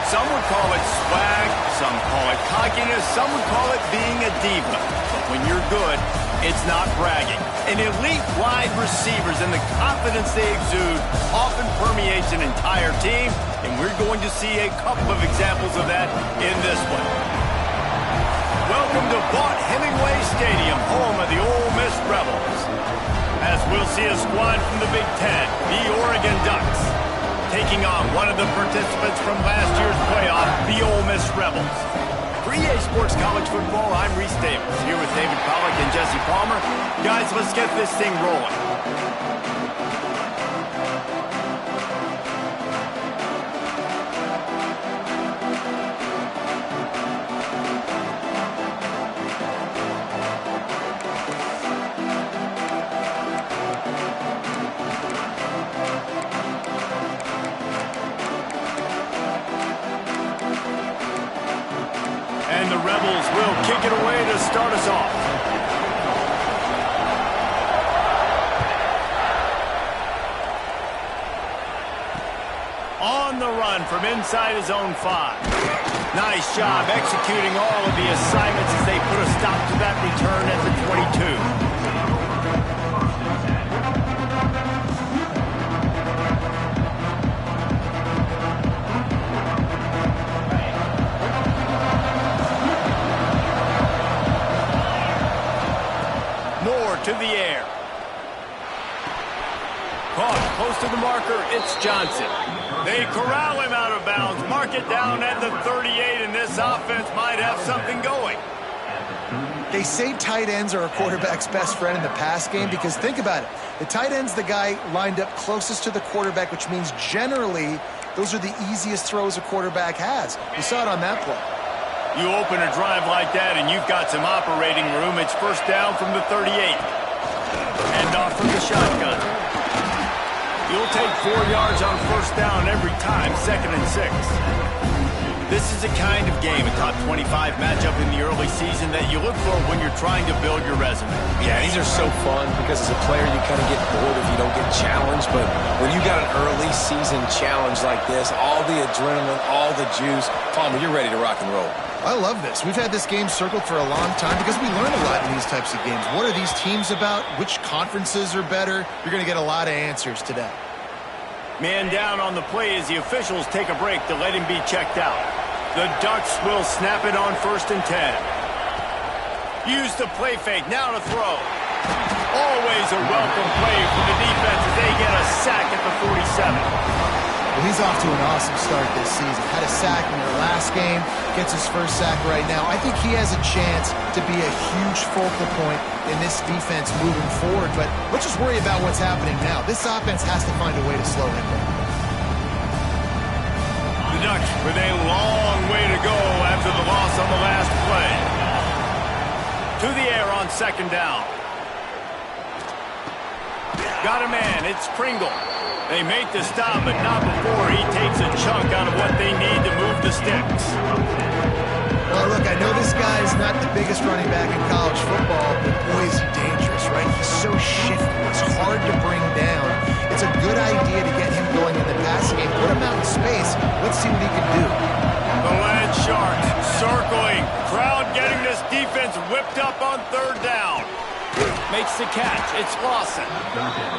Some would call it swag, some call it cockiness, some would call it being a diva. But when you're good, it's not bragging. And elite wide receivers and the confidence they exude often permeates an entire team, and we're going to see a couple of examples of that in this one. Welcome to Vaught-Hemingway Stadium, home of the Ole Miss Rebels. As we'll see a squad from the Big Ten, the Oregon Ducks, taking on one of the participants from last year's playoff, the Ole Miss Rebels. For EA Sports College Football, I'm Reese Davis, here with David Pollack and Jesse Palmer. Guys, let's get this thing rolling. And the Rebels will kick it away to start us off. On the run from inside his own 5. Nice job executing all of the assignments as they put a stop to that return at the 22. To the air. Caught close to the marker, it's Johnson. They corral him out of bounds, mark it down at the 38, and this offense might have something going. They say tight ends are a quarterback's best friend in the pass game because think about it. The tight end's the guy lined up closest to the quarterback, which means generally those are the easiest throws a quarterback has. You saw it on that play. You open a drive like that and you've got some operating room. It's first down from the 38. And off from the shotgun. You'll take 4 yards on first down every time, 2nd and 6. This is a kind of game, a top 25 matchup in the early season that you look for when you're trying to build your resume. Yeah, these are so fun because as a player you kind of get bored if you don't get challenged, but when you got an early season challenge like this, all the adrenaline, all the juice, Palmer, you're ready to rock and roll. I love this. We've had this game circled for a long time because we learn a lot in these types of games. What are these teams about? Which conferences are better? You're going to get a lot of answers today. Man down on the play as the officials take a break to let him be checked out. The Ducks will snap it on 1st and 10. Use the play fake, now to throw. Always a welcome play for the defense as they get a sack at the 47. Well, he's off to an awesome start this season. Had a sack in their last game, gets his first sack right now. I think he has a chance to be a huge focal point in this defense moving forward, but let's just worry about what's happening now. This offense has to find a way to slow him down. The Ducks with a long way to go after the loss on the last play. To the air on 2nd down. Got a man, it's Pringle. They make the stop, but not before he takes a chunk out of what they need to move the sticks. Well, look, I know this guy is not the biggest running back in college football, but boy, is he dangerous, right? He's so shifty. It's hard to bring down. It's a good idea to get him going in the passing game. Put him out in space. Let's see what he can do. The Land Sharks circling. Crowd getting this defense whipped up on 3rd down. Makes the catch. It's Lawson.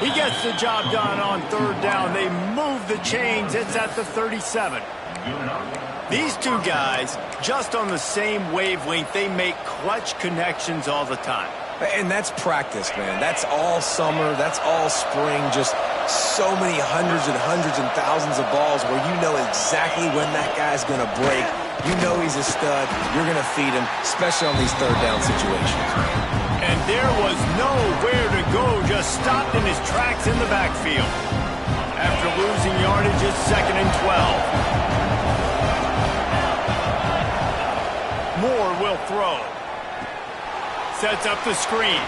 He gets the job done on 3rd down. They move the chains. It's at the 37. These two guys, just on the same wavelength, they make clutch connections all the time. And that's practice, man. That's all summer. That's all spring. Just so many hundreds and thousands of balls where you know exactly when that guy's going to break. You know he's a stud. You're going to feed him, especially on these 3rd down situations. And there was nowhere to go, just stopped in his tracks in the backfield. After losing yardage, it's 2nd and 12. Moore will throw. Sets up the screen.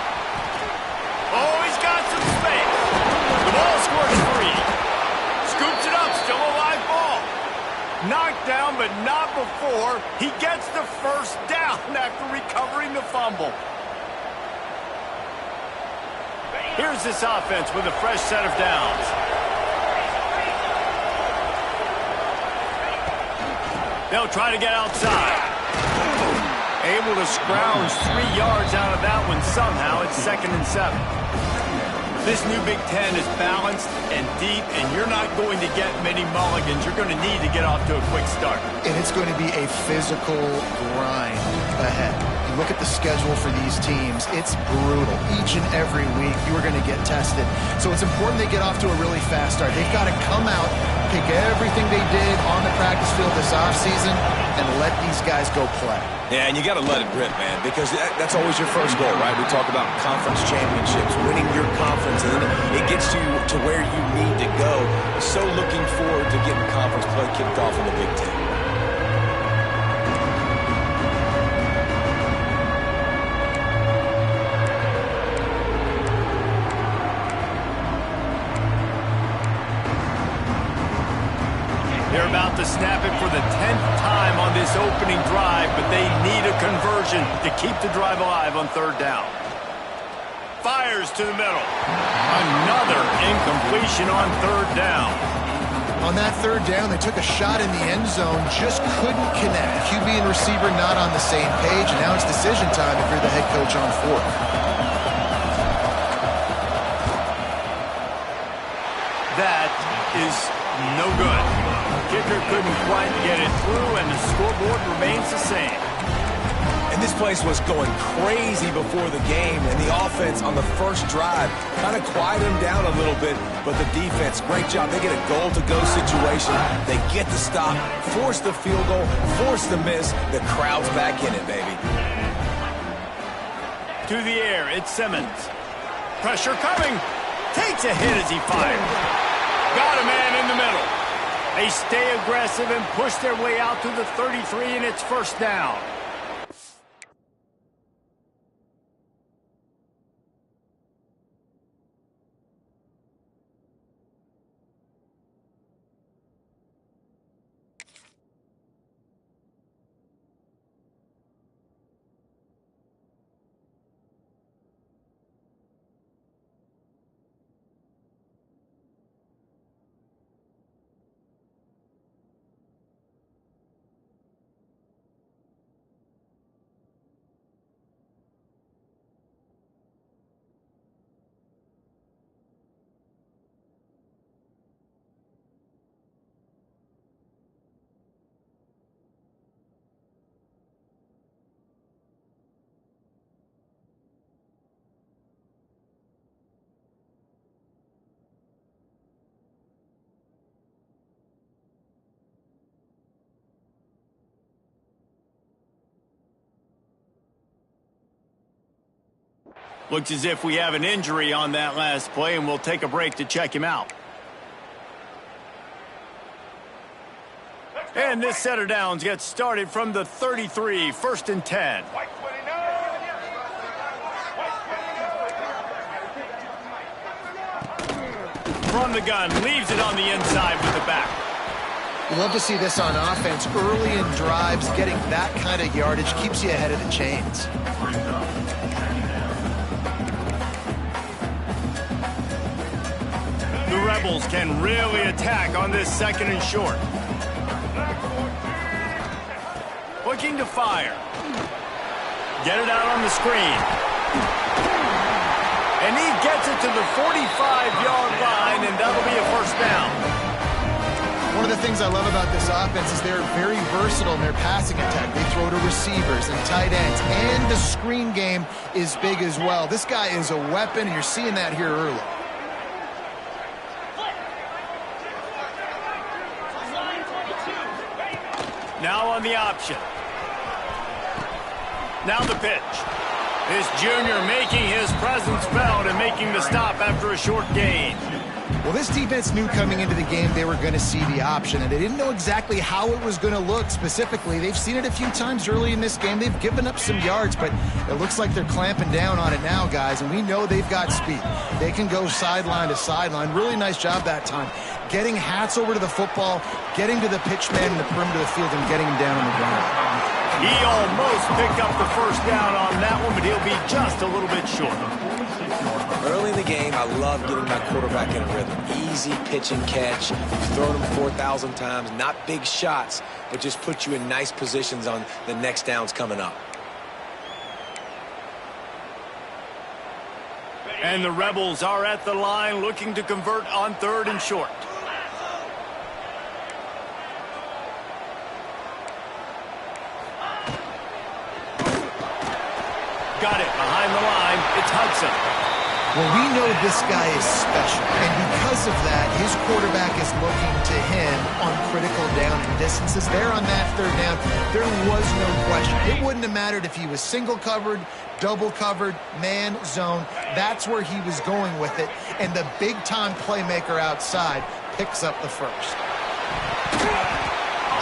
Oh, he's got some space. The ball squirts free. Scoops it up, still a live ball. Knocked down, but not before. He gets the first down after recovering the fumble. Here's this offense with a fresh set of downs. They'll try to get outside. Able to scrounge 3 yards out of that one somehow. It's 2nd and 7. This new Big Ten is balanced and deep, and you're not going to get many mulligans. You're going to need to get off to a quick start. And it's going to be a physical grind ahead. You look at the schedule for these teams, it's brutal. Each and every week, you are going to get tested. So it's important they get off to a really fast start. They've got to come out, pick everything they did on the practice field this offseason, and let these guys go play. Yeah, and you got to let it rip, man, because that's always your first goal, right? We talk about conference championships, winning your conference, and then it gets you to where you need to go. So looking forward to getting conference play kicked off in the Big Ten. They're about to snap it for the 10th time on this opening drive, but they need a conversion to keep the drive alive on 3rd down. Fires to the middle. Another incompletion on 3rd down. On that 3rd down, they took a shot in the end zone, just couldn't connect. QB and receiver not on the same page, and now it's decision time if you're the head coach on 4th. That is no good. Kicker couldn't quite get it through, and the scoreboard remains the same. And this place was going crazy before the game, and the offense on the first drive kind of quieted them down a little bit, but the defense, great job. They get a goal-to-go situation. They get the stop, force the field goal, force the miss. The crowd's back in it, baby. To the air, it's Simmons. Pressure coming. Takes a hit as he fires. Got a man in the middle. They stay aggressive and push their way out to the 33, and it's 1st down. Looks as if we have an injury on that last play, and we'll take a break to check him out. And this set of downs gets started from the 33, 1st and 10. From the gun, leaves it on the inside with the back. You love to see this on offense. Early in drives, getting that kind of yardage keeps you ahead of the chains. The Rebels can really attack on this 2nd and short. Looking to fire. Get it out on the screen. And he gets it to the 45-yard line, and that'll be a 1st down. One of the things I love about this offense is they're very versatile in their passing attack. They throw to receivers and tight ends, and the screen game is big as well. This guy is a weapon, and you're seeing that here early. Now on the option. Now the pitch. This junior making his presence felt and making the stop after a short gain. Well, this defense knew coming into the game they were going to see the option, and they didn't know exactly how it was going to look specifically. They've seen it a few times early in this game. They've given up some yards, but it looks like they're clamping down on it now, guys, and we know they've got speed. They can go sideline to sideline. Really nice job that time. Getting hats over to the football, getting to the pitch man in the perimeter of the field, and getting him down on the ground. He almost picked up the first down on that one, but he'll be just a little bit short. Early in the game, I love getting my quarterback in a rhythm. Easy pitch and catch. You've thrown them 4,000 times. Not big shots, but just put you in nice positions on the next downs coming up. And the Rebels are at the line looking to convert on 3rd and short. Got it behind the line. It's Hudson. Well, we know this guy is special, and because of that, his quarterback is looking to him on critical down and distances. There on that 3rd down, there was no question. It wouldn't have mattered if he was single covered, double covered, man, zone. That's where he was going with it, and the big-time playmaker outside picks up the first.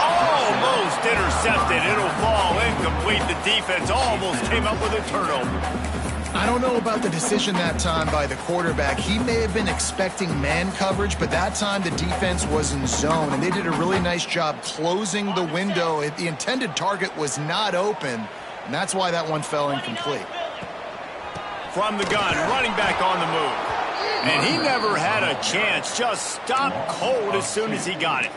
Almost intercepted. It'll fall incomplete. The defense almost came up with a turnover. I don't know about the decision that time by the quarterback. He may have been expecting man coverage, but that time the defense was in zone, and they did a really nice job closing the window. The intended target was not open, and that's why that one fell incomplete. From the gun, running back on the move. And he never had a chance. Just stopped cold as soon as he got it.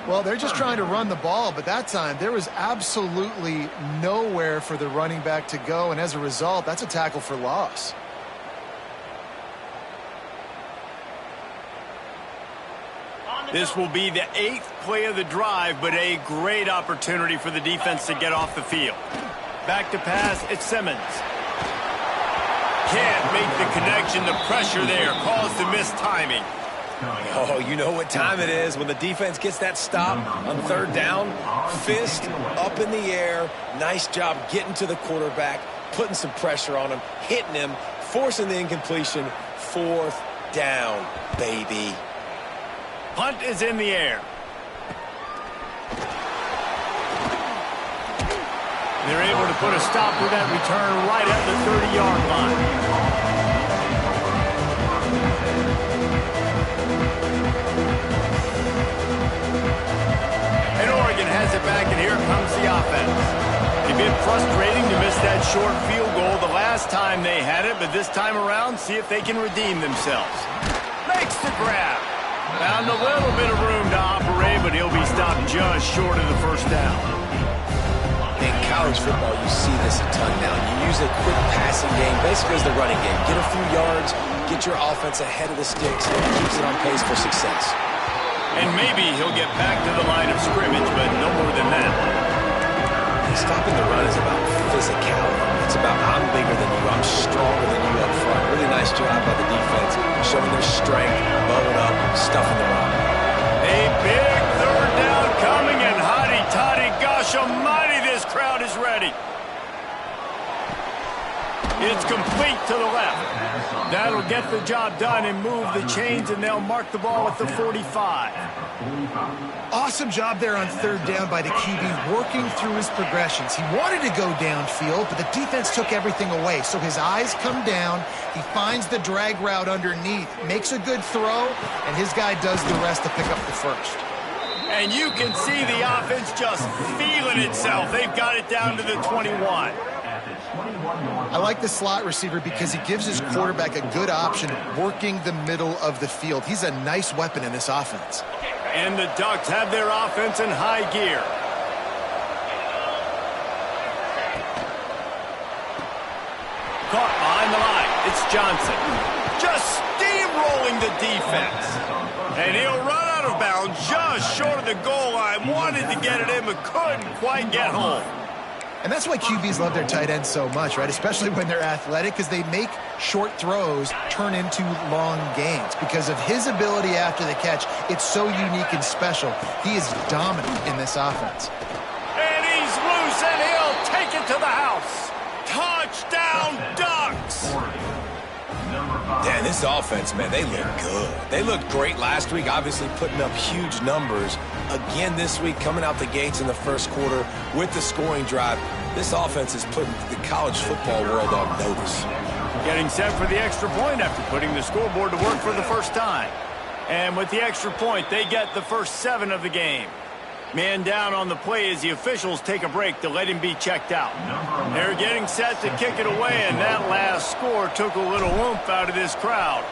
Well, they're just trying to run the ball, but that time there was absolutely nowhere for the running back to go, and as a result, that's a tackle for loss. This will be the 8th play of the drive, but a great opportunity for the defense to get off the field. Back to pass, it's Simmons. Can't make the connection. The pressure there caused the missed timing. Oh, you know what time it is when the defense gets that stop on 3rd down. Fist up in the air. Nice job getting to the quarterback, putting some pressure on him, hitting him, forcing the incompletion. 4th down, baby. Punt is in the air. They're able to put a stop with that return right at the 30-yard line. And Oregon has it back, and here comes the offense. It's been frustrating to miss that short field goal the last time they had it, but this time around, see if they can redeem themselves. Makes the grab. Found a little bit of room to operate, but he'll be stopped just short of the first down. In college football, you see this a ton now. You use a quick passing game, basically as the running game. Get a few yards, get your offense ahead of the sticks, and it keeps it on pace for success. And maybe he'll get back to the line of scrimmage, but no more than that. Stopping the run is about physicality. It's about I'm bigger than you, I'm stronger than you up front. Really nice job by the defense, showing their strength, bowing up, stuffing the run. A big 3rd down coming, and hotty-toddy, gosh almighty, this crowd is ready. It's complete to the left. That'll get the job done and move the chains, and they'll mark the ball at the 45. Awesome job there on 3rd down by the QB, working through his progressions. He wanted to go downfield, but the defense took everything away. So his eyes come down, he finds the drag route underneath, makes a good throw, and his guy does the rest to pick up the first. And you can see the offense just feeling itself. They've got it down to the 21. I like the slot receiver because he gives his quarterback a good option working the middle of the field. He's a nice weapon in this offense. And the Ducks have their offense in high gear. Caught behind the line. It's Johnson. Just steamrolling the defense. And he'll run out of bounds just short of the goal line. Wanted to get it in, but couldn't quite get home. And that's why QBs love their tight ends so much, right? Especially when they're athletic, because they make short throws turn into long gains. Because of his ability after the catch, it's so unique and special. He is dominant in this offense. And he's loose, and he'll take it to the house. Touchdown, Ducks! Dan, this offense, man, they look good. They looked great last week, obviously putting up huge numbers. Again this week, coming out the gates in the first quarter with the scoring drive. This offense is putting the college football world on notice. Getting set for the extra point after putting the scoreboard to work for the first time. And with the extra point, they get the first 7 of the game. Man down on the play as the officials take a break to let him be checked out. They're getting set to kick it away, and that last score took a little oomph out of this crowd.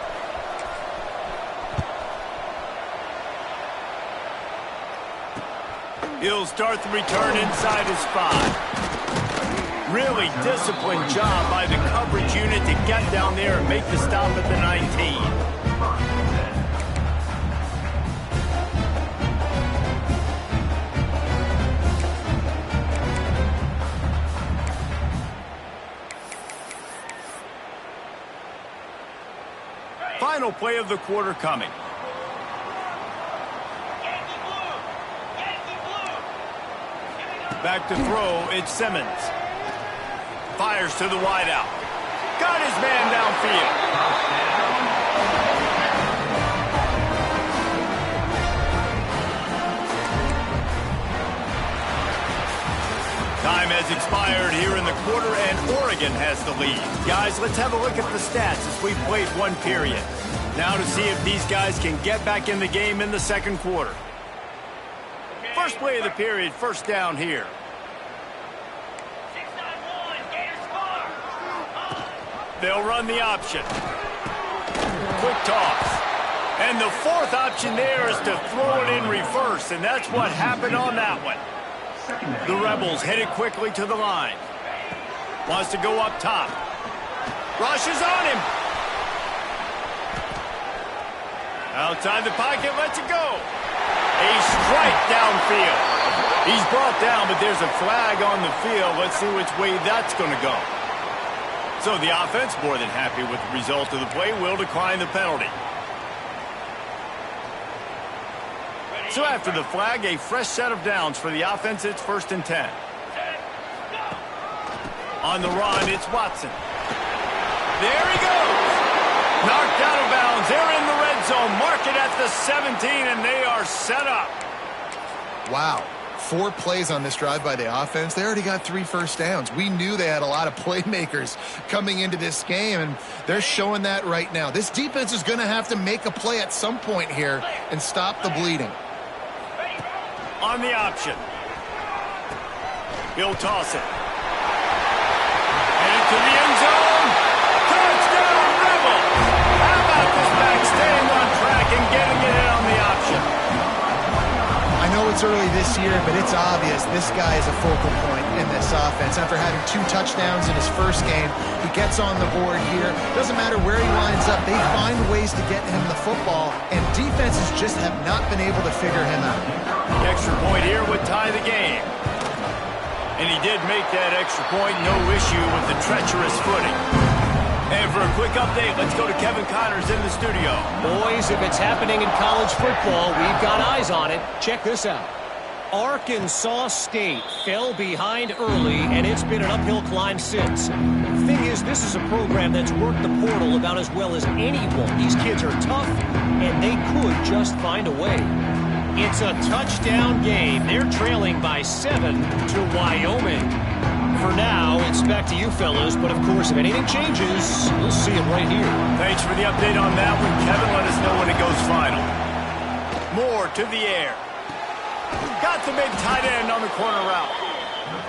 He'll start the return inside his 5. Really disciplined job by the coverage unit to get down there and make the stop at the 19. Final play of the quarter coming. Back to throw, it's Simmons. Fires to the wideout. Got his man downfield. Time has expired here in the quarter, and Oregon has the lead. Guys, let's have a look at the stats as we played one period. Now to see if these guys can get back in the game in the second quarter. First play of the period, first down here. They'll run the option. Quick toss. And the fourth option there is to throw it in reverse, and that's what happened on that one. The Rebels headed quickly to the line. Wants to go up top. Rushes on him. Outside the pocket, lets it go. A strike downfield. He's brought down, but there's a flag on the field. Let's see which way that's going to go. So the offense, more than happy with the result of the play, will decline the penalty. So after the flag, a fresh set of downs for the offense. It's 1st and 10. On the run, it's Watson. There he goes. Knocked out of bounds. They're in the red zone. Mark it at the 17, and they are set up. Wow. 4 plays on this drive by the offense. They already got 3 first downs. We knew they had a lot of playmakers coming into this game, and they're showing that right now. This defense is going to have to make a play at some point here and stop the bleeding. On the option. He'll toss it. Into the end zone. Touchdown, Rebels! How about this back staying on track and getting it in on the option? I know it's early this year, but it's obvious this guy is a focal point in this offense. After having 2 touchdowns in his first game, he gets on the board here. Doesn't matter where he lines up, they find ways to get him the football, and defenses just have not been able to figure him out. The extra point here would tie the game. And he did make that extra point, no issue with the treacherous footing. And for a quick update, let's go to Kevin Connors in the studio. Boys, if it's happening in college football, we've got eyes on it. Check this out. Arkansas State fell behind early, and it's been an uphill climb since. The thing is, this is a program that's worked the portal about as well as anyone. These kids are tough, and they could just find a way. It's a touchdown game. They're trailing by 7 to Wyoming. For now, it's back to you fellas, but of course, if anything changes, we'll see it right here. Thanks for the update on that one, Kevin. Let us know when it goes final. Moore to the air. Got the big tight end on the corner route.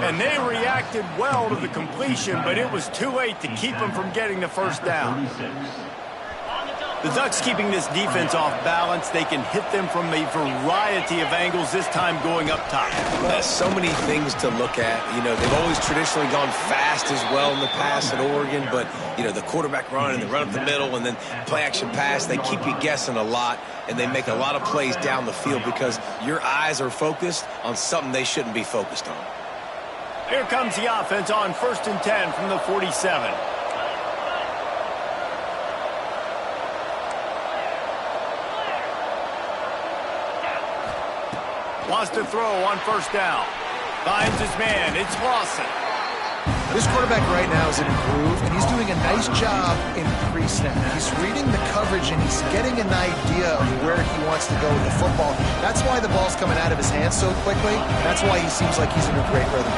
And they reacted well to the completion, but it was too late to keep them from getting the first down. The Ducks keeping this defense off balance. They can hit them from a variety of angles, this time going up top. There's so many things to look at. You know, they've always traditionally gone fast as well in the past at Oregon, but, you know, the quarterback run and the run up the middle and then play action pass, they keep you guessing a lot, and they make a lot of plays down the field because your eyes are focused on something they shouldn't be focused on. Here comes the offense on 1st and 10 from the 47. Wants to throw on 1st down. Finds his man. It's Lawson. This quarterback right now is in a groove, and he's doing a nice job in pre-snap. He's reading the coverage, and he's getting an idea of where he wants to go with the football. That's why the ball's coming out of his hands so quickly. That's why he seems like he's in a great rhythm.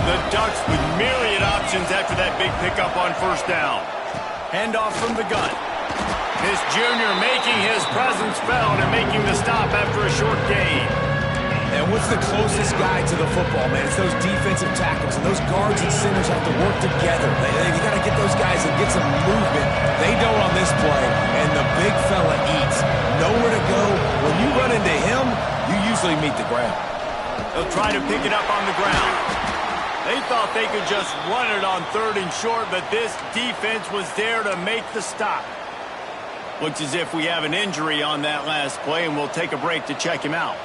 The Ducks with myriad options after that big pickup on 1st down. Handoff from the gun. This junior making his presence felt and making the stop after a short gain. And what's the closest guy to the football, man? It's those defensive tackles, and those guards and centers have to work together. They got to get those guys and get some movement. They don't on this play, and the big fella eats. Nowhere to go. When you run into him, you usually meet the ground. They'll try to pick it up on the ground. They thought they could just run it on 3rd and short, but this defense was there to make the stop. Looks as if we have an injury on that last play, and we'll take a break to check him out.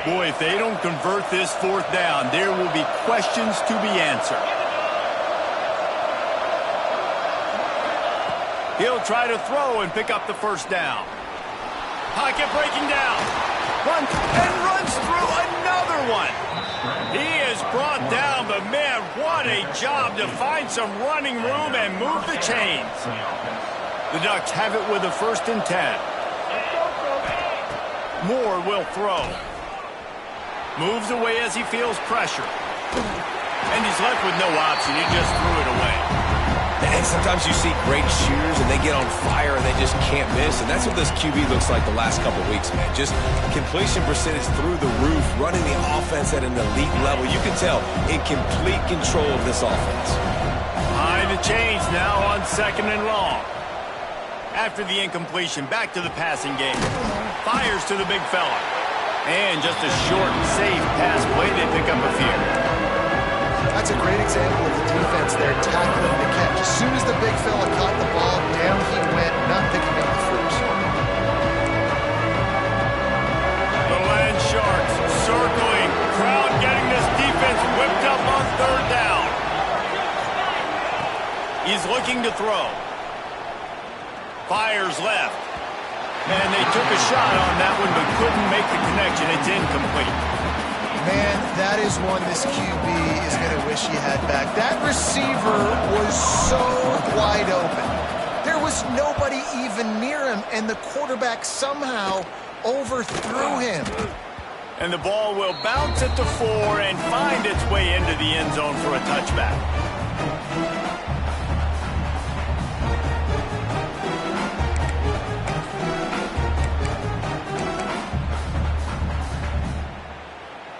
Boy, if they don't convert this 4th down, there will be questions to be answered. He'll try to throw and pick up the 1st down. Pocket breaking down. Runs through another one. He is brought down, but man, what a job to find some running room and move the chains. The Ducks have it with a 1st and 10. Moore will throw. Moves away as he feels pressure. And he's left with no option. He just threw it away. And sometimes you see great shooters and they get on fire and they just can't miss. And that's what this QB looks like the last couple weeks, man. Just completion percentage through the roof, running the offense at an elite level. You can tell in complete control of this offense. Behind the chains now on 2nd and long. After the incompletion, back to the passing game. Fires to the big fella. And just a short, safe pass play. They pick up a few. That's a great example of the defense there tackling the catch. As soon as the big fella caught the ball, down he went, not picking up the first. The Land Sharks circling. Crowd getting this defense whipped up on 3rd down. He's looking to throw. Fires left. And they took a shot on that one, but couldn't make the connection. It's incomplete. Man, that is one this QB is going to wish he had back. That receiver was so wide open. There was nobody even near him, and the quarterback somehow overthrew him. And the ball will bounce at the 4 and find its way into the end zone for a touchback.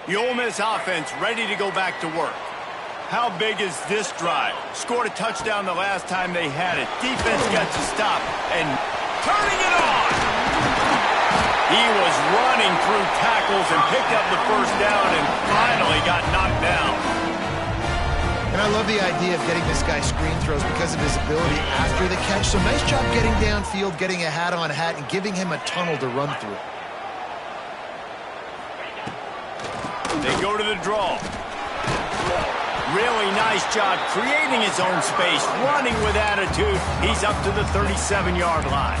The Ole Miss offense ready to go back to work. How big is this drive? Scored a touchdown the last time they had it. Defense got to stop and turning it on. He was running through tackles and picked up the 1st down and finally got knocked down. And I love the idea of getting this guy screen throws because of his ability after the catch. So nice job getting downfield, getting a hat-on-hat, and giving him a tunnel to run through. They go to the draw. Really nice job creating his own space, running with attitude. He's up to the 37-yard line.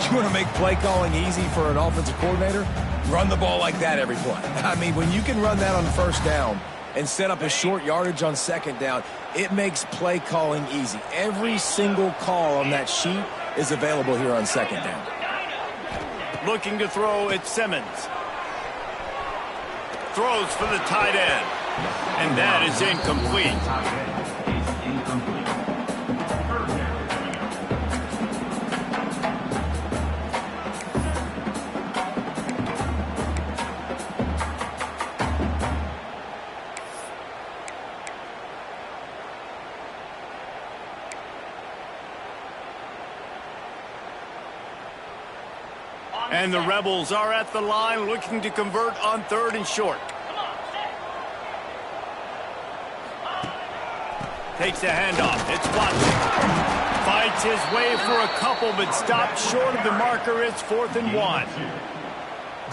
You want to make play calling easy for an offensive coordinator? Run the ball like that every play. I mean, when you can run that on 1st down and set up a short yardage on 2nd down, it makes play calling easy. Every single call on that sheet is available here on 2nd down. Looking to throw at Simmons. Throws for the tight end. And that is incomplete. And the Rebels are at the line looking to convert on 3rd and short. Takes a handoff. It's Watson. Fights his way for a couple, but stopped short of the marker. It's 4th and 1.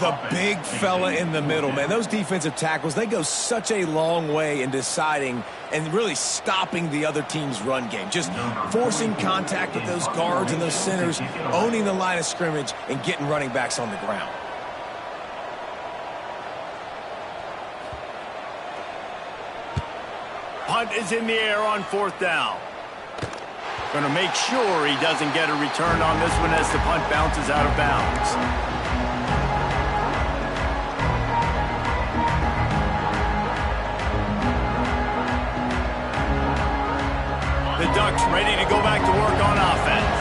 The big fella in the middle, man. Those defensive tackles, they go such a long way in deciding and really stopping the other team's run game. Just forcing contact with those guards and those centers, owning the line of scrimmage, and getting running backs on the ground. Punt is in the air on 4th down. Going to make sure he doesn't get a return on this one as the punt bounces out of bounds. The Ducks ready to go back to work on offense.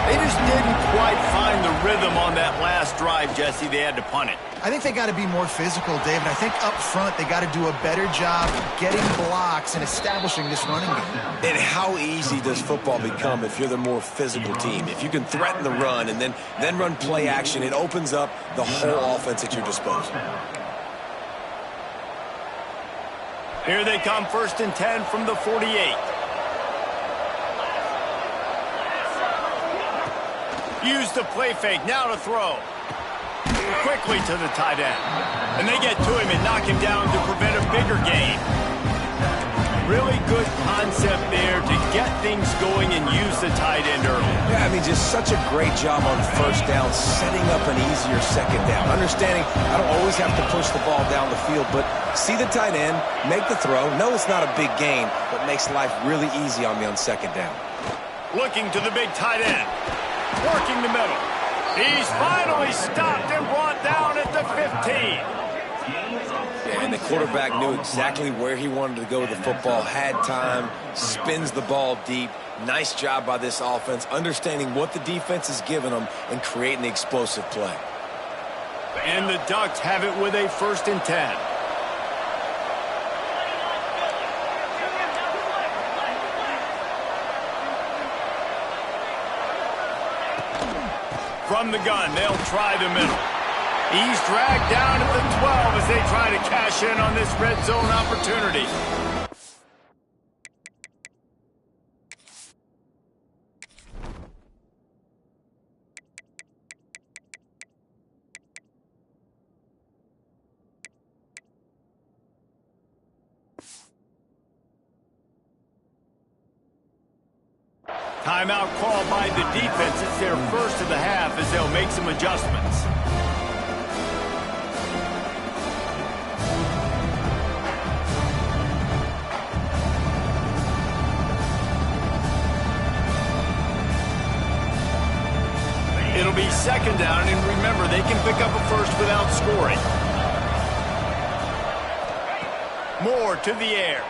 They just didn't quite find the rhythm on that last drive, Jesse. They had to punt it. I think they got to be more physical, David. I think up front they got to do a better job getting blocks and establishing this running game. And how easy does football become if you're the more physical team? If you can threaten the run and then run play action, it opens up the whole offense at your disposal. Here they come, 1st and 10 from the 48. Use the play fake, now to throw. Quickly to the tight end. And they get to him and knock him down to prevent a bigger gain. Really good concept there to get things going and use the tight end early. Yeah, I mean, just such a great job on 1st down, setting up an easier 2nd down. Understanding I don't always have to push the ball down the field, but see the tight end, make the throw. No, it's not a big gain, but makes life really easy on me on 2nd down. Looking to the big tight end. Working the middle. He's finally stopped and brought down at the 15. Yeah, and the quarterback knew exactly where he wanted to go with the football, had time, spins the ball deep. Nice job by this offense, understanding what the defense is giving them and creating the explosive play. And the Ducks have it with a 1st and 10. From the gun, they'll try the middle. He's dragged down at the 12 as they try to cash in on this red zone opportunity. Timeout called by the defense. It's their first of the half as they'll make some adjustments. It'll be 2nd down, and remember, they can pick up a first without scoring. Moore to the air.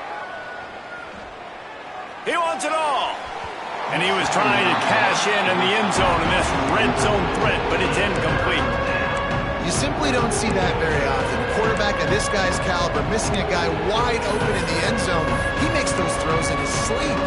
He wants it all. And he was trying to cash in the end zone in this red zone threat, but it's incomplete. You simply don't see that very often. A quarterback of this guy's caliber missing a guy wide open in the end zone. He makes those throws in his sleep.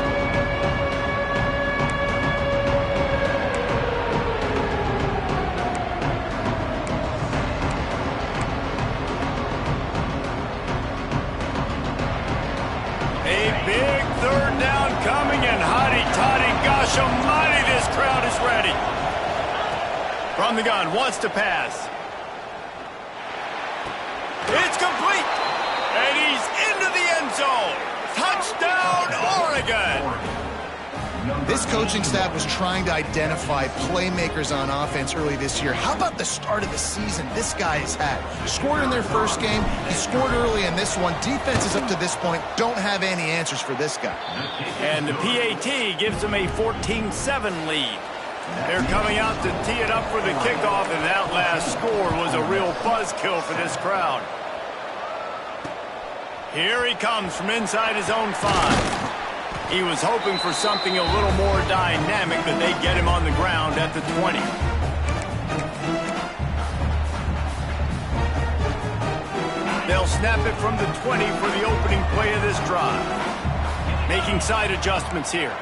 A big 3rd down coming, and hotty-toddy, gosh almighty, this crowd is ready. From the gun, wants to pass. It's complete, and he's into the end zone. Touchdown, Oregon. This coaching staff was trying to identify playmakers on offense early this year. How about the start of the season this guy has had? Scored in their first game. He scored early in this one. Defenses up to this point don't have any answers for this guy. And the PAT gives them a 14-7 lead. They're coming out to tee it up for the kickoff, and that last score was a real buzzkill for this crowd. Here he comes from inside his own 5. He was hoping for something a little more dynamic, but they get him on the ground at the 20. They'll snap it from the 20 for the opening play of this drive. Making side adjustments here.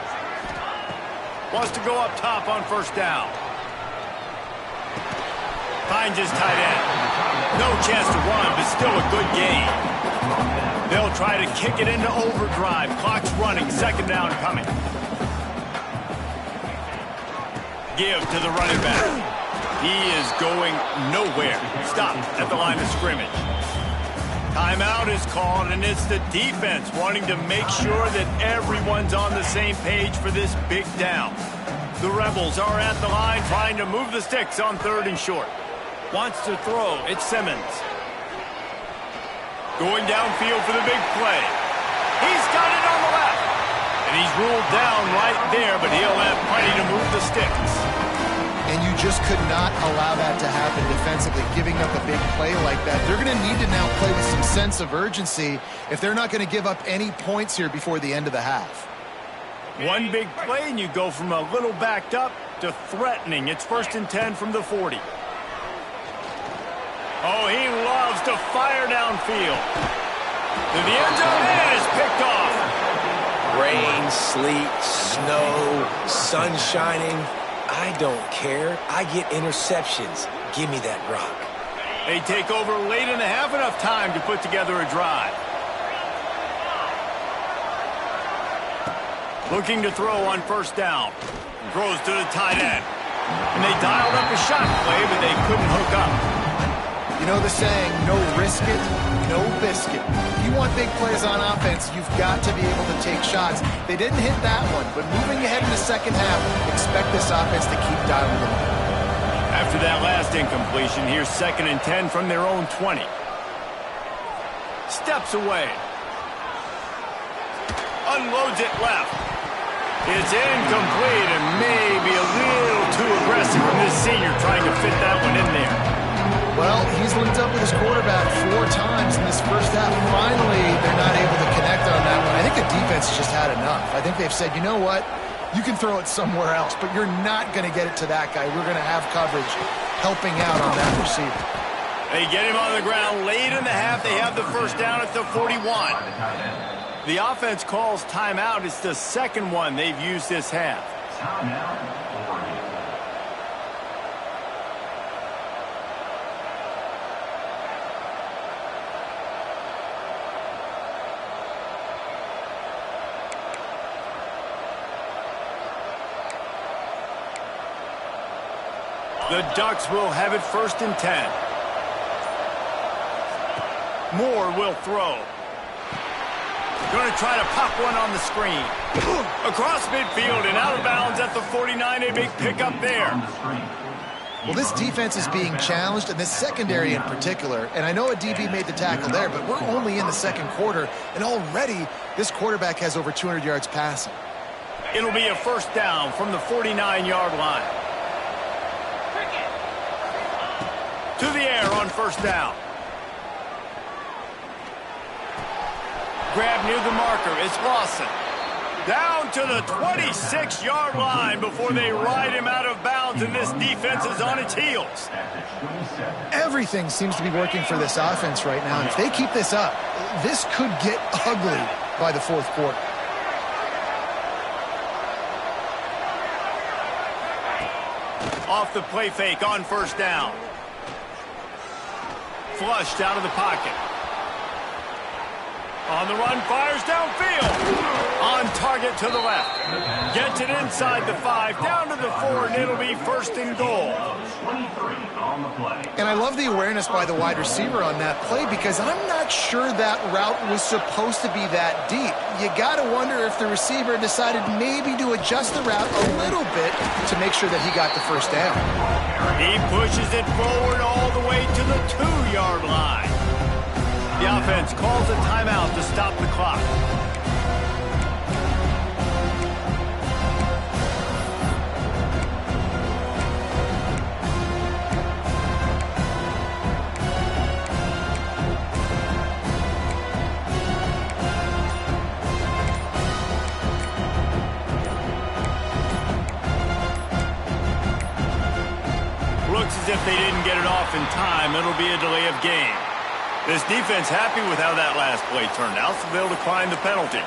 Wants to go up top on 1st down. Finds his tight end. No chance to run, but still a good gain. They'll try to kick it into overdrive. Clock's running. 2nd down coming. Give to the running back. He is going nowhere. Stopped at the line of scrimmage. Timeout is called, and it's the defense wanting to make sure that everyone's on the same page for this big down. The Rebels are at the line trying to move the sticks on 3rd and short. Wants to throw. It's Simmons. Going downfield for the big play. He's got it on the left. And he's ruled down right there, but he'll have plenty to move the sticks. And you just could not allow that to happen defensively, giving up a big play like that. They're going to need to now play with some sense of urgency if they're not going to give up any points here before the end of the half. One big play, and you go from a little backed up to threatening. It's 1st and 10 from the 40. Oh, he loves to fire downfield. To the end zone, and it's picked off. Rain, sleet, snow, sun shining. I don't care. I get interceptions. Give me that rock. They take over late in the half, enough time to put together a drive. Looking to throw on 1st down. Throws to the tight end. And they dialed up a shot play, but they couldn't hook up. You know the saying, no risk it, no biscuit. If you want big plays on offense, you've got to be able to take shots. They didn't hit that one, but moving ahead in the second half, expect this offense to keep dialing them up. After that last incompletion, here's 2nd and 10 from their own 20. Steps away. Unloads it left. It's incomplete and maybe a little too aggressive from this senior trying to fit that one in there. Well, he's linked up with his quarterback 4 times in this first half. Finally, they're not able to connect on that one. I think the defense just had enough. I think they've said, you know what? You can throw it somewhere else, but you're not going to get it to that guy. We're going to have coverage helping out on that receiver. They get him on the ground late in the half. They have the 1st down at the 41. The offense calls timeout. It's the 2nd one they've used this half. The Ducks will have it 1st and 10. Moore will throw. Going to try to pop one on the screen. Across midfield and out of bounds at the 49. A big pickup there. Well, this defense is being challenged, and this secondary in particular. And I know a DB made the tackle there, but we're only in the 2nd quarter, and already this quarterback has over 200 yards passing. It'll be a 1st down from the 49-yard line. To the air on 1st down. Grab near the marker. It's Lawson. Down to the 26-yard line before they ride him out of bounds, and this defense is on its heels. Everything seems to be working for this offense right now, and if they keep this up, this could get ugly by the 4th quarter. Off the play fake on 1st down. Flushed out of the pocket. On the run, fires downfield. On target to the left. Gets it inside the 5, down to the 4, and it'll be 1st and goal. And I love the awareness by the wide receiver on that play because I'm not sure that route was supposed to be that deep. You got to wonder if the receiver decided maybe to adjust the route a little bit to make sure that he got the 1st down. He pushes it forward all the way to the 2-yard line. The offense calls a timeout to stop the clock. Looks as if they didn't get it off in time. It'll be a delay of game. This defense happy with how that last play turned out, so they'll decline the penalty.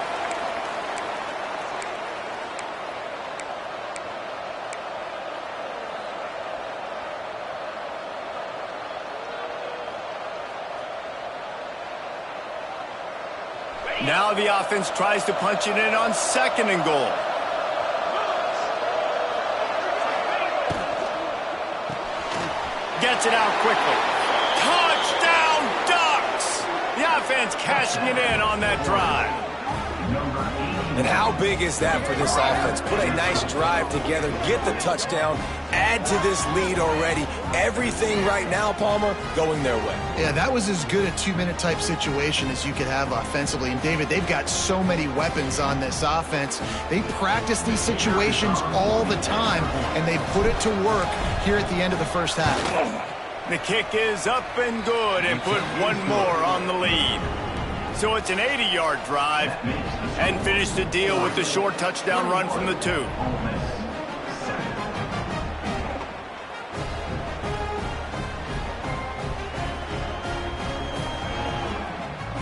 Now the offense tries to punch it in on 2nd and goal. Gets it out quickly. Touchdown, Ducks! The offense cashing it in on that drive. And how big is that for this offense? Put a nice drive together, get the touchdown, add to this lead already. Everything right now, Palmer, going their way. Yeah, that was as good a 2-minute type situation as you could have offensively. And, David, they've got so many weapons on this offense. They practice these situations all the time, and they put it to work here at the end of the first half. The kick is up and good and put one more on the lead. So it's an 80-yard drive and finish the deal with the short touchdown run from the 2.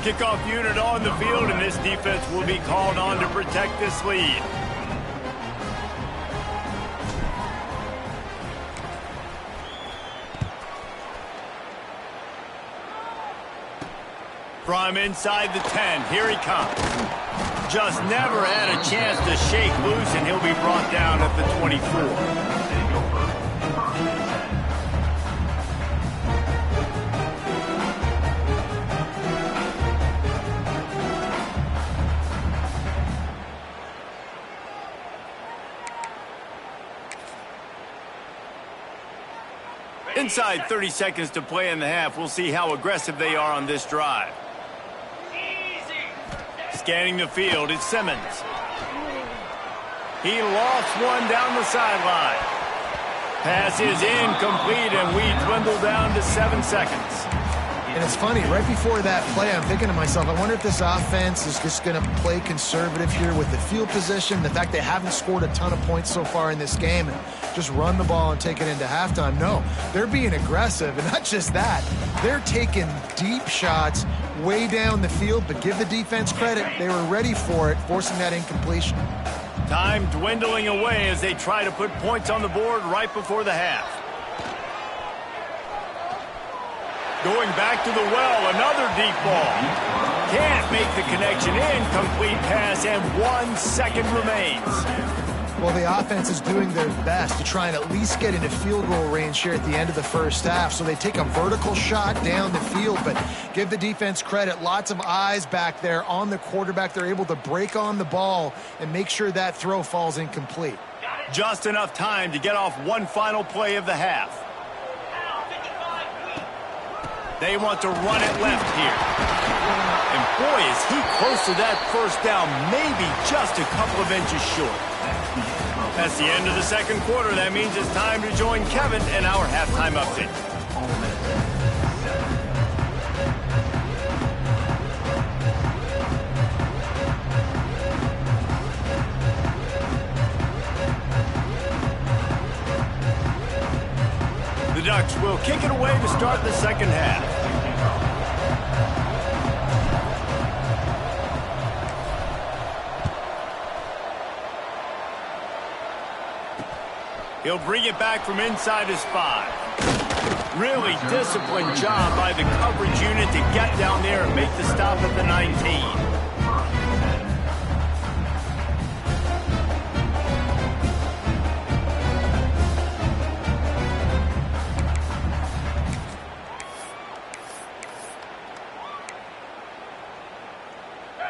Kickoff unit on the field, and this defense will be called on to protect this lead. From inside the 10, here he comes. Just never had a chance to shake loose, and he'll be brought down at the 24. Inside 30 seconds to play in the half. We'll see how aggressive they are on this drive. Scanning the field, it's Simmons. He lofts one down the sideline. Pass is incomplete, and we dwindle down to 7 seconds. And it's funny, right before that play, I'm thinking to myself, I wonder if this offense is just going to play conservative here with the field position, the fact they haven't scored a ton of points so far in this game, and just run the ball and take it into halftime. No, they're being aggressive, and not just that. They're taking deep shots way down the field, but give the defense credit. They were ready for it, forcing that incompletion. Time dwindling away as they try to put points on the board right before the half. Going back to the well, another deep ball. Can't make the connection. Incomplete pass, and 1 second remains. Well, the offense is doing their best to try and at least get into field goal range here at the end of the first half. So they take a vertical shot down the field, but give the defense credit. Lots of eyes back there on the quarterback. They're able to break on the ball and make sure that throw falls incomplete. Just enough time to get off one final play of the half. They want to run it left here. And boy, is he close to that first down, maybe just a couple of inches short. That's the end of the second quarter. That means it's time to join Kevin in our halftime update. The Ducks will kick it away to start the second half. He'll bring it back from inside his 5. Really disciplined job by the coverage unit to get down there and make the stop at the 19.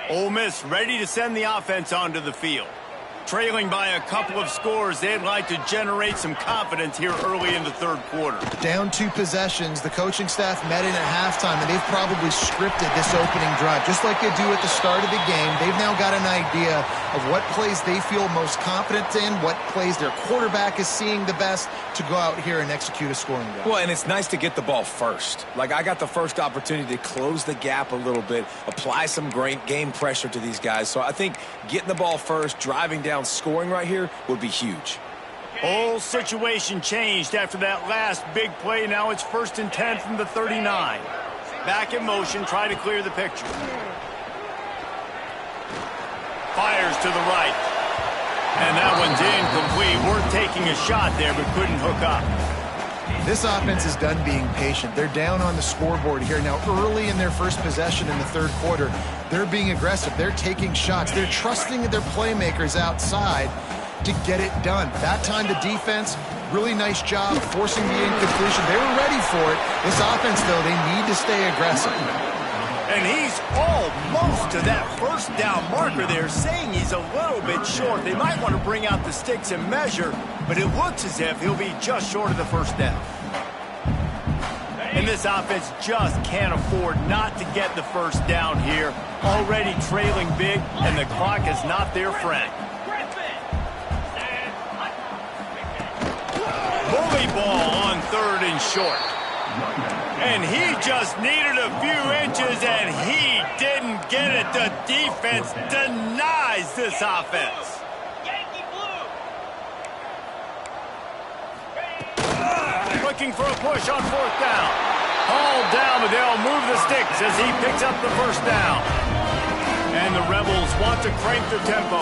Ole Miss ready to send the offense onto the field. Trailing by a couple of scores, they'd like to generate some confidence here early in the third quarter. Down 2 possessions, the coaching staff met in at halftime, and they've probably scripted this opening drive. Just like they do at the start of the game, they've now got an idea of what plays they feel most confident in, what plays their quarterback is seeing the best to go out here and execute a scoring drive. Well, and it's nice to get the ball first. Like, I got the first opportunity to close the gap a little bit, apply some great game pressure to these guys. So I think getting the ball first, driving down, scoring right here would be huge. Whole situation changed after that last big play. Now it's 1st and 10 from the 39. Back in motion, try to clear the picture. Fires to the right. And that one's incomplete. Worth taking a shot there, but couldn't hook up. This offense is done being patient. They're down on the scoreboard here. Now, early in their first possession in the third quarter, they're being aggressive. They're taking shots. They're trusting their playmakers outside to get it done. That time, the defense, really nice job forcing the incompletion. They were ready for it. This offense, though, they need to stay aggressive. And he's almost to that first down marker there, saying he's a little bit short. They might want to bring out the sticks and measure, but it looks as if he'll be just short of the first down. And this offense just can't afford not to get the first down here. Already trailing big, and the clock is not their friend. Bully ball on 3rd and short. And he just needed a few inches, and he didn't get it. The defense denies this offense. Looking for a push on 4th down. Hauled down, but they'll move the sticks as he picks up the first down. And the Rebels want to crank their tempo.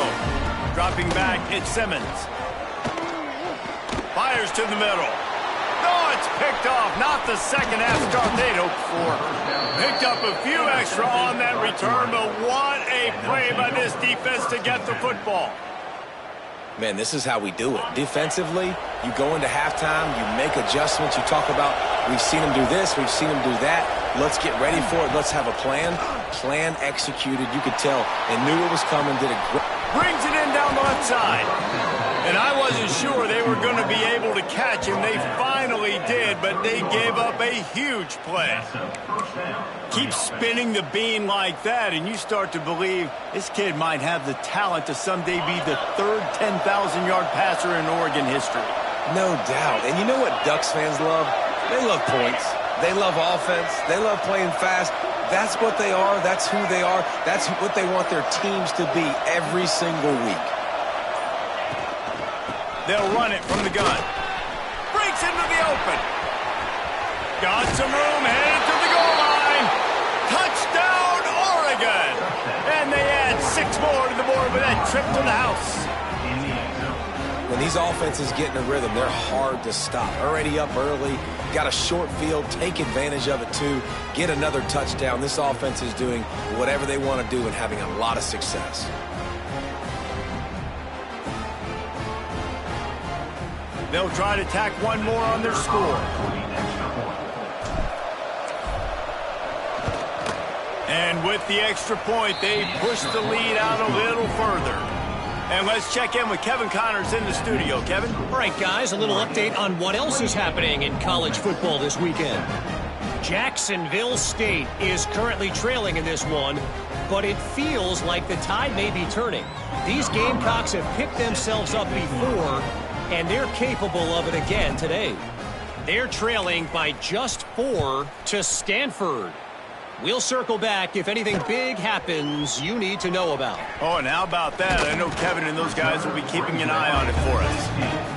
Dropping back, it's Simmons. Fires to the middle. No, it's picked off. Not the second half start they'd hoped for. Picked up a few extra on that return, but what a play by this defense to get the football. Man, this is how we do it. Defensively, you go into halftime, you make adjustments. You talk about, we've seen them do this, we've seen them do that. Let's get ready for it. Let's have a plan. Plan executed. You could tell they knew it was coming, did a great. Brings it in down the left side. And I wasn't sure they were going to be able to catch him. They finally did, but they gave up a huge play. Keep spinning the bean like that, and you start to believe this kid might have the talent to someday be the third 10,000-yard passer in Oregon history. No doubt. And you know what Ducks fans love? They love points. They love offense. They love playing fast. That's what they are. That's who they are. That's what they want their teams to be every single week. They'll run it from the gun. Breaks into the open. Got some room, headed to the goal line. Touchdown, Oregon. And they add 6 more to the board with that trip to the house. When these offenses get in a rhythm, they're hard to stop. Already up early, got a short field, take advantage of it too, get another touchdown. This offense is doing whatever they want to do and having a lot of success. They'll try to tack one more on their score. And with the extra point, they push the lead out a little further. And let's check in with Kevin Connors in the studio. Kevin? All right, guys, a little update on what else is happening in college football this weekend. Jacksonville State is currently trailing in this one, but it feels like the tide may be turning. These Gamecocks have picked themselves up before, and they're capable of it again today. They're trailing by just 4 to Stanford. We'll circle back if anything big happens you need to know about. Oh, and how about that? I know Kevin and those guys will be keeping an eye on it for us.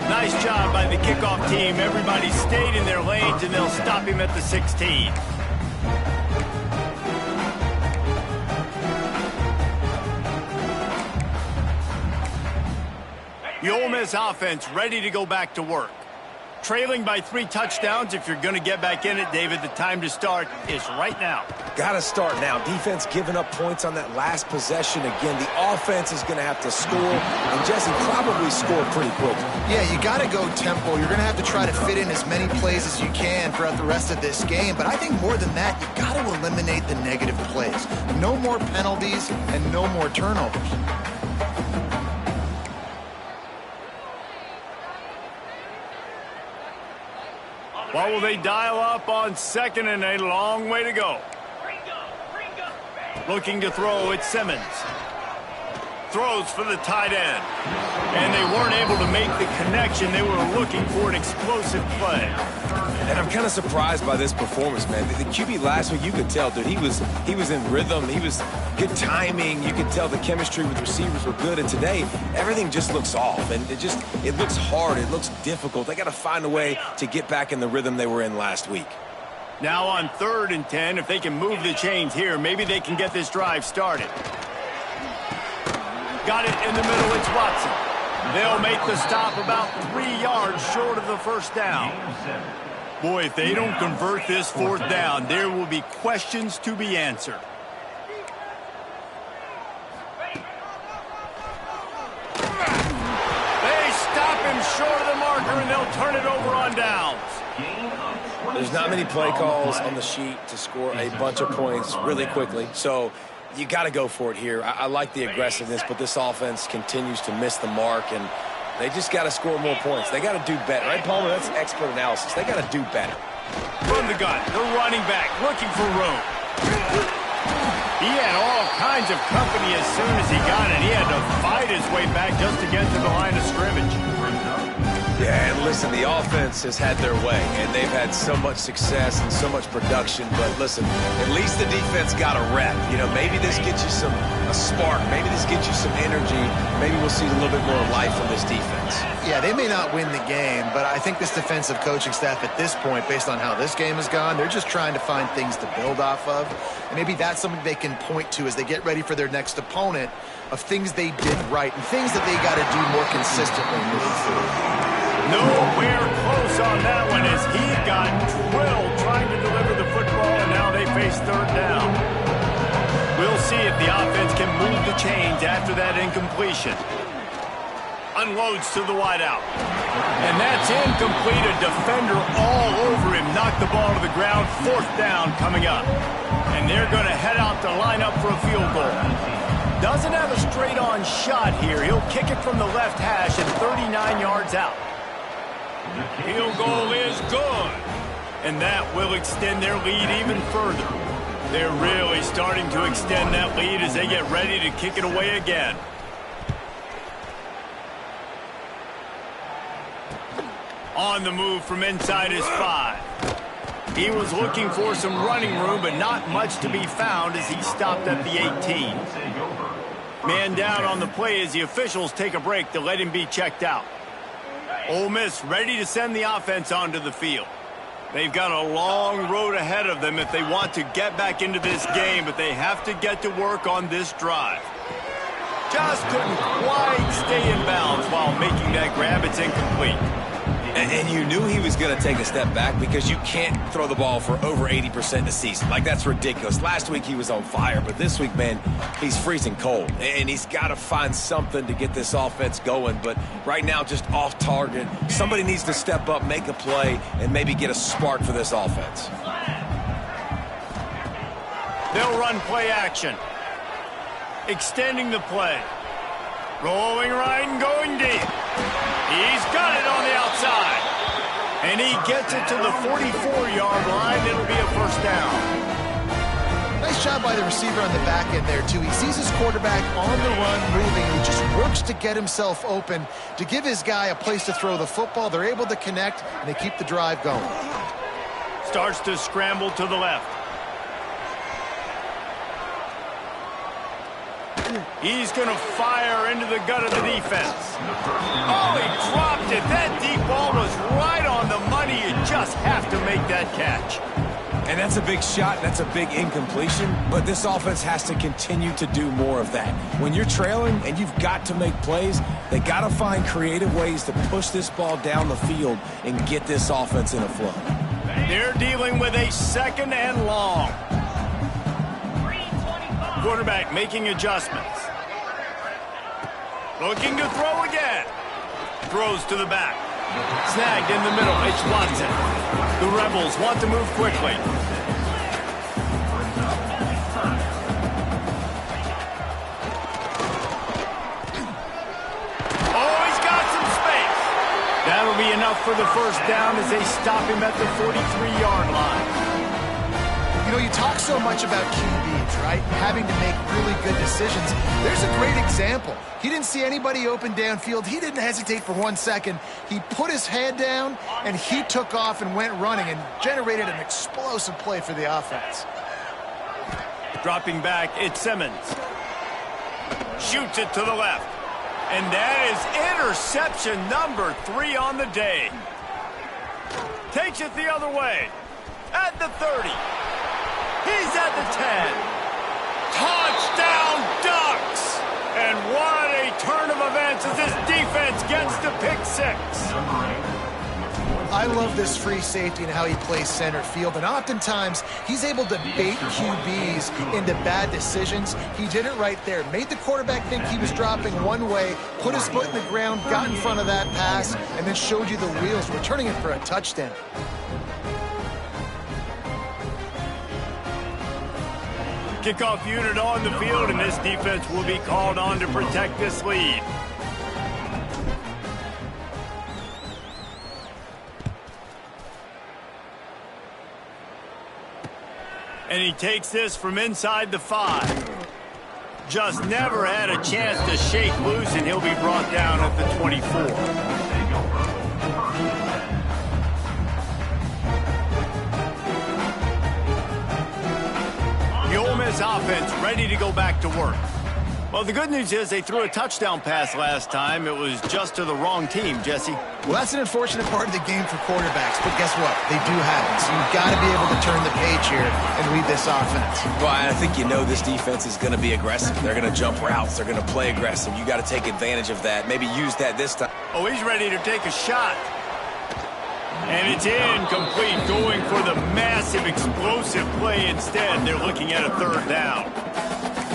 Nice job by the kickoff team. Everybody stayed in their lanes, and they'll stop him at the 16. The Ole Miss offense ready to go back to work. Trailing by 3 touchdowns. If you're going to get back in it, David, the time to start is right now. Got to start now. Defense giving up points on that last possession. Again, the offense is going to have to score, and Jesse probably score pretty quickly. Yeah, you got to go tempo. You're going to have to try to fit in as many plays as you can throughout the rest of this game. But I think more than that, you got to eliminate the negative plays. No more penalties and no more turnovers. What will they dial up on second and a long way to go? Looking to throw, it's Simmons. Throws for the tight end. And they weren't able to make the connection. They were looking for an explosive play. And I'm kind of surprised by this performance, man. The QB last week, you could tell, dude, he was in rhythm. He was good timing. You could tell the chemistry with receivers were good. And today, everything just looks off. And it looks hard. It looks difficult. They got to find a way to get back in the rhythm they were in last week. Now on 3rd and 10, if they can move the chains here, maybe they can get this drive started. Got it in the middle, it's Watson. They'll make the stop about 3 yards short of the first down. Boy, if they don't convert this 4th down, there will be questions to be answered. They stop him short of the marker, and they'll turn it over on downs. There's not many play calls on the sheet to score a bunch of points really quickly, so you got to go for it here. I like the aggressiveness, but this offense continues to miss the mark, and they just got to score more points. They got to do better, right, Palmer? That's expert analysis. They got to do better. From the gun, the running back looking for room. He had all kinds of company as soon as he got it. He had to fight his way back just to get to the line of scrimmage. Yeah, and listen, the offense has had their way, and they've had so much success and so much production. But listen, at least the defense got a rep. You know, maybe this gets you a spark. Maybe this gets you some energy. Maybe we'll see a little bit more life from this defense. Yeah, they may not win the game, but I think this defensive coaching staff at this point, based on how this game has gone, they're just trying to find things to build off of. And maybe that's something they can point to as they get ready for their next opponent, of things they did right and things that they got to do more consistently moving forward. Nowhere close on that one as he got drilled trying to deliver the football, and now they face third down. We'll see if the offense can move the chains after that incompletion. Unloads to the wideout. And that's incomplete. A defender all over him. Knocked the ball to the ground. Fourth down coming up. And they're going to head out to line up for a field goal. Doesn't have a straight-on shot here. He'll kick it from the left hash and 39 yards out. Field goal is good. And that will extend their lead even further. They're really starting to extend that lead as they get ready to kick it away again. On the move from inside his 5. He was looking for some running room, but not much to be found as he stopped at the 18. Man down on the play as the officials take a break to let him be checked out. Ole Miss ready to send the offense onto the field. They've got a long road ahead of them if they want to get back into this game, but they have to get to work on this drive. Just couldn't quite stay in bounds while making that grab. It's incomplete. And you knew he was going to take a step back because you can't throw the ball for over 80% this season. Like, that's ridiculous. Last week he was on fire, but this week, man, he's freezing cold. And he's got to find something to get this offense going. But right now, just off target. Somebody needs to step up, make a play, and maybe get a spark for this offense. They'll run play action. Extending the play. Rolling right and going deep. He's got it on the outside. And he gets it to the 44-yard line. It'll be a first down. Nice job by the receiver on the back end there, too. He sees his quarterback on the run moving, and he just works to get himself open to give his guy a place to throw the football. They're able to connect, and they keep the drive going. Starts to scramble to the left. He's going to fire into the gut of the defense. Oh, he dropped it. That deep ball was right on the money. You just have to make that catch. And that's a big shot. That's a big incompletion. But this offense has to continue to do more of that. When you're trailing and you've got to make plays, they got to find creative ways to push this ball down the field and get this offense in a flow. They're dealing with a second and long. Quarterback making adjustments. Looking to throw again. Throws to the back. Snagged in the middle. It's Watson. The Rebels want to move quickly. Oh, he's got some space. That'll be enough for the first down as they stop him at the 43-yard line. You know, you talk so much about QBs, right? Having to make really good decisions. There's a great example. He didn't see anybody open downfield. He didn't hesitate for 1 second. He put his head down, and he took off and went running and generated an explosive play for the offense. Dropping back, it's Simmons. Shoots it to the left. And that is interception number 3 on the day. Takes it the other way. At the 30. He's at the 10. Touchdown Ducks! And what a turn of events as this defense gets to pick 6. I love this free safety and how he plays center field. And oftentimes, he's able to bait QBs into bad decisions. He did it right there. Made the quarterback think he was dropping one way, put his foot in the ground, got in front of that pass, and then showed you the wheels, returning it for a touchdown. Kickoff unit on the field, and this defense will be called on to protect this lead. And he takes this from inside the 5. Just never had a chance to shake loose, and he'll be brought down at the 24. ready to go back to work. Well, the good news is they threw a touchdown pass last time. It was just to the wrong team, Jesse. Well, that's an unfortunate part of the game for quarterbacks, but guess what? They do happen. So you've got to be able to turn the page here and lead this offense. Well, I think you know this defense is going to be aggressive. They're going to jump routes. They're going to play aggressive. You got to take advantage of that. Maybe use that this time. Oh, he's ready to take a shot. And it's incomplete, going for the massive explosive play instead. They're looking at a third down.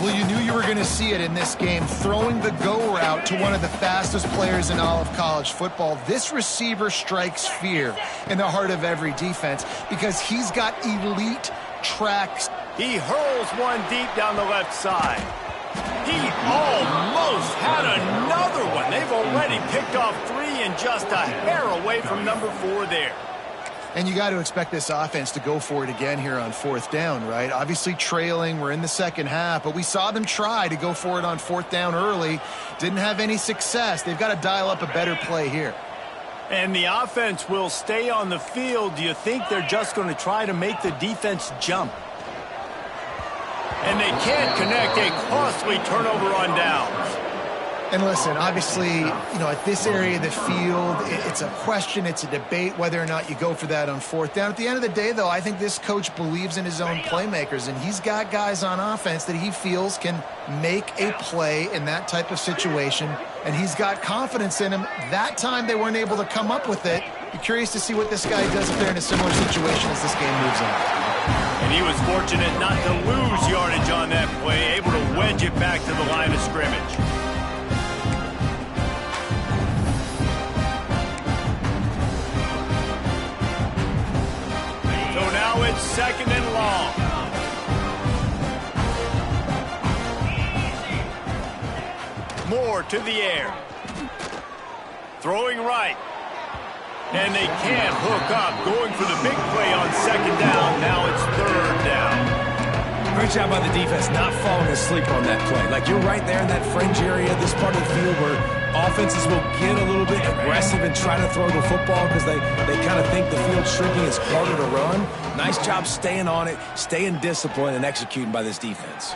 Well, you knew you were going to see it in this game, throwing the go route to one of the fastest players in all of college football. This receiver strikes fear in the heart of every defense because he's got elite tracks. He hurls one deep down the left side. He almost had another one. They've already picked off 3 and just a hair away from number 4 there. And you got to expect this offense to go for it again here on 4th down, right? Obviously trailing, we're in the second half, but we saw them try to go for it on 4th down early. Didn't have any success. They've got to dial up a better play here. And the offense will stay on the field. Do you think they're just going to try to make the defense jump? And they can't connect. A costly turnover on downs. And listen, obviously, at this area of the field, it's a question, it's a debate whether or not you go for that on 4th down. At the end of the day, though, I think this coach believes in his own playmakers, and he's got guys on offense that he feels can make a play in that type of situation, and he's got confidence in him. That time they weren't able to come up with it. Be curious to see what this guy does if they're in a similar situation as this game moves on. And he was fortunate not to lose yardage on that play, able to wedge it back to the line of scrimmage. So now it's 2nd and long. Moore to the air. Throwing right. And they can't hook up. Going for the big play on 2nd down. Now it's 3rd down. Great job by the defense not falling asleep on that play. Like, you're right there in that fringe area, this part of the field where offenses will get a little bit aggressive and try to throw the football because they kind of think the field's shrinking. It's harder to run. Nice job staying on it, staying disciplined, and executing by this defense.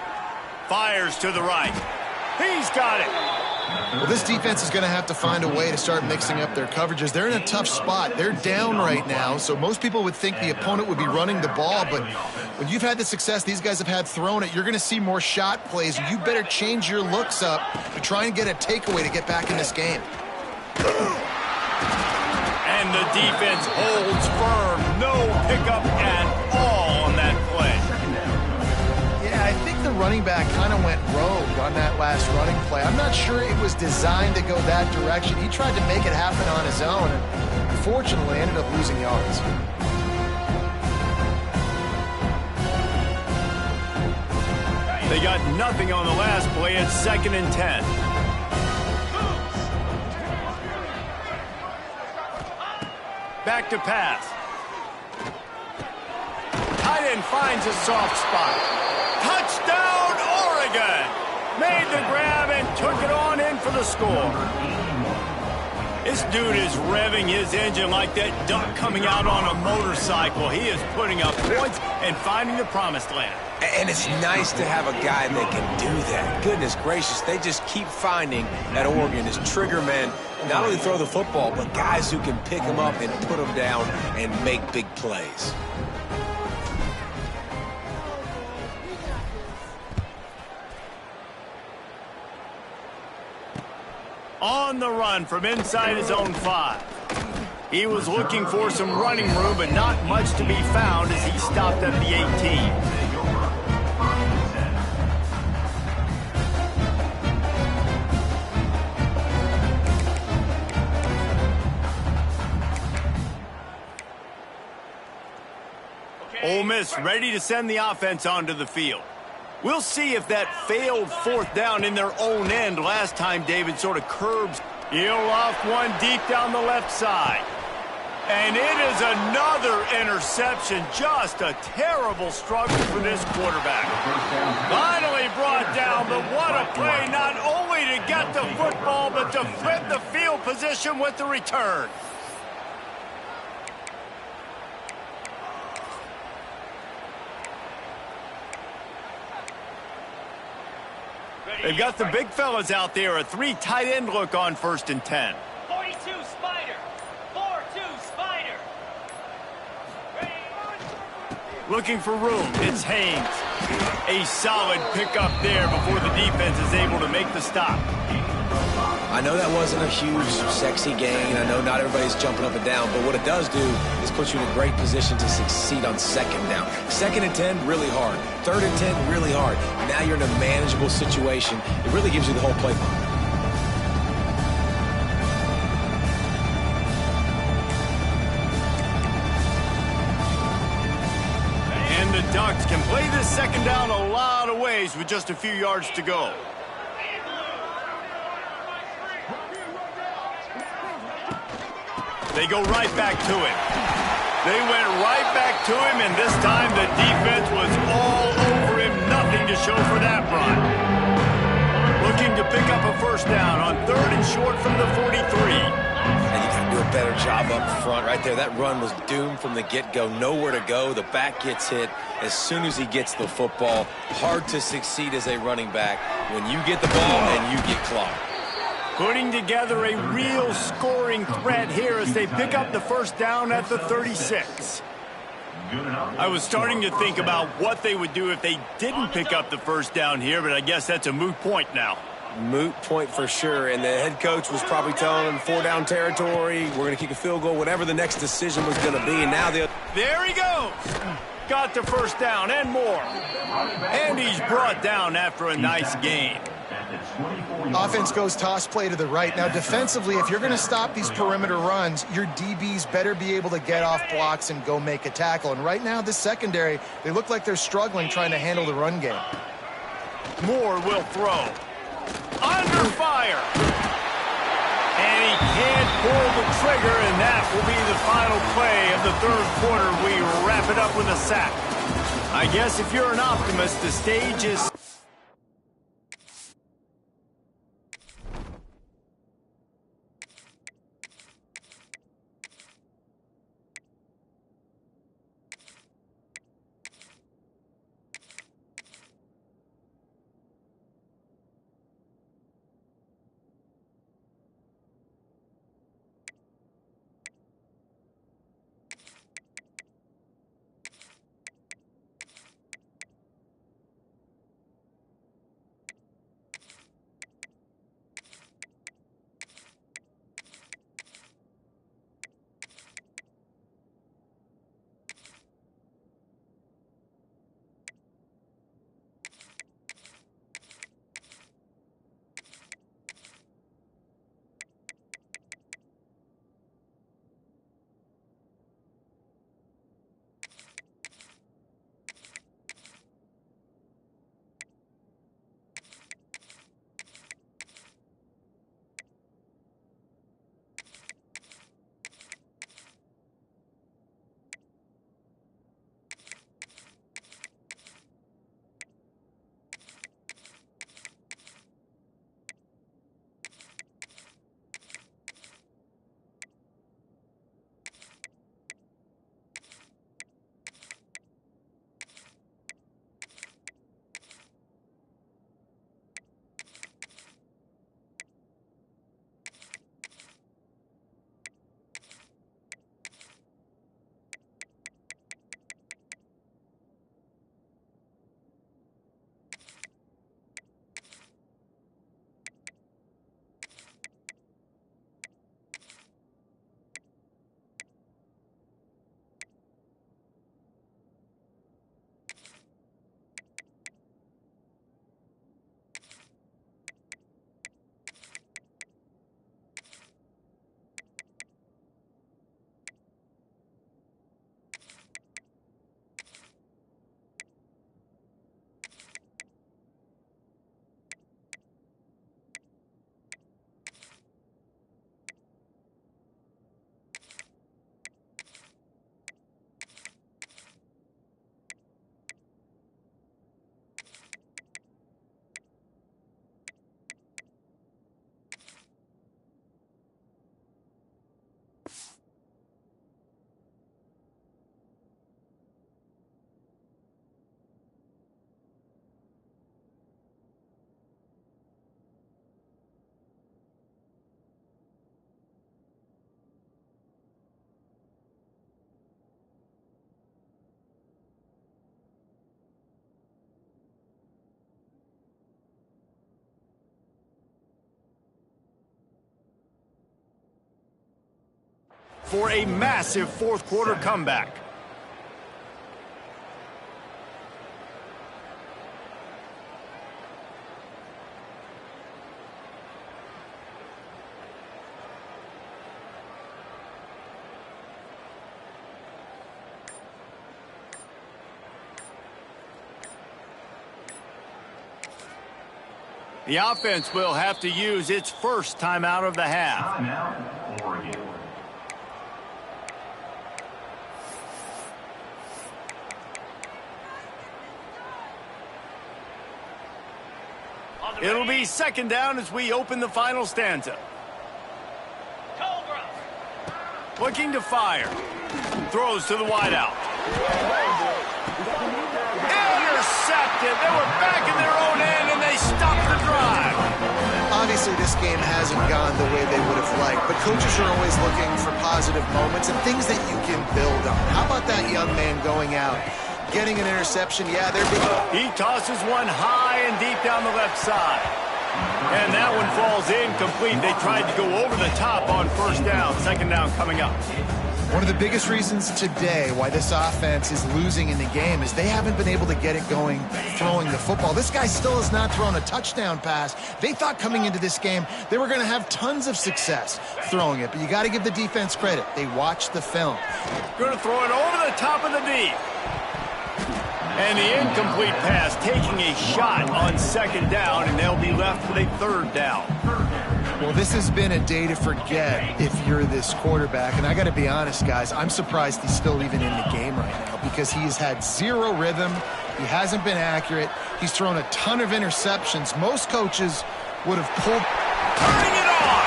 Fires to the right. He's got it. Well, this defense is going to have to find a way to start mixing up their coverages. They're in a tough spot. They're down right now, so most people would think the opponent would be running the ball, but when you've had the success these guys have had throwing it, you're going to see more shot plays. You better change your looks up to try and get a takeaway to get back in this game. And the defense holds firm. No pickup at all on that play. Yeah, I think the running back kind of went rogue on that last running play. I'm not sure it was designed to go that direction. He tried to make it happen on his own, and unfortunately ended up losing yards. They got nothing on the last play. It's 2nd and 10. Back to pass. Tight end finds a soft spot. Touchdown, Oregon! Made the grab and took it on in for the score. This dude is revving his engine like that duck coming out on a motorcycle. He is putting up points and finding the promised land. And it's nice to have a guy that can do that. Goodness gracious, they just keep finding at Oregon is trigger men. Not only throw the football, but guys who can pick them up and put them down and make big plays. On the run from inside his own 5. He was looking for some running room, but not much to be found as he stopped at the 18. Ole Miss ready to send the offense onto the field. We'll see if that failed 4th down in their own end last time David sort of curbs. He'll off one deep down the left side. And it is another interception. Just a terrible struggle for this quarterback. Finally brought down, but what a play, not only to get the football, but to flip the field position with the return. They've got the big fellas out there, a 3 tight end look on 1st and 10. 42 Spider. 4-2 Spider. Looking for room, it's Haynes. A solid pickup there before the defense is able to make the stop. I know that wasn't a huge, sexy gain. I know not everybody's jumping up and down, but what it does do is put you in a great position to succeed on 2nd down. 2nd and 10, really hard. 3rd and 10, really hard. Now you're in a manageable situation. It really gives you the whole playbook. And the Ducks can play this 2nd down a lot of ways with just a few yards to go. They go right back to him. They went right back to him, and this time the defense was all over him. Nothing to show for that run. Looking to pick up a 1st down on 3rd and short from the 43. And you got to do a better job up front right there. That run was doomed from the get-go. Nowhere to go. The back gets hit as soon as he gets the football. Hard to succeed as a running back when you get the ball and you get clogged. Putting together a real scoring threat here as they pick up the 1st down at the 36. I was starting to think about what they would do if they didn't pick up the 1st down here, but I guess that's a moot point now. Moot point for sure, and the head coach was probably telling them 4-down territory, we're going to kick a field goal, whatever the next decision was going to be, and now they'll... There he goes! Got the 1st down and more. And he's brought down after a nice gain. Offense goes toss play to the right. Now, defensively, if you're going to stop these perimeter runs, your DBs better be able to get off blocks and go make a tackle. And right now, this secondary, they look like they're struggling trying to handle the run game. Moore will throw. Under fire. And he can't pull the trigger, and that will be the final play of the 3rd quarter. We wrap it up with a sack. I guess if you're an optimist, the stage is... for a massive fourth-quarter comeback. The offense will have to use its first timeout of the half. Timeout, Oregon. It'll be second down as we open the final stanza. Cobra. Looking to fire. Throws to the wideout. Intercepted. They were back in their own end and they stopped the drive. Obviously, this game hasn't gone the way they would have liked, but coaches are always looking for positive moments and things that you can build on. How about that young man going out, getting an interception? Yeah, they're big. He tosses one high and deep down the left side. And that one falls incomplete. They tried to go over the top on first down. Second down coming up. One of the biggest reasons today why this offense is losing in the game is they haven't been able to get it going throwing the football. This guy still has not thrown a touchdown pass. They thought coming into this game they were going to have tons of success throwing it, but you got to give the defense credit. They watched the film. Going to throw it over the top of the D. And the incomplete pass taking a shot on second down, and they'll be left with a third down. Well, this has been a day to forget if you're this quarterback. And I got to be honest, guys, I'm surprised he's still even in the game right now because he has had zero rhythm. He hasn't been accurate. He's thrown a ton of interceptions. Most coaches would have pulled. Turning it on.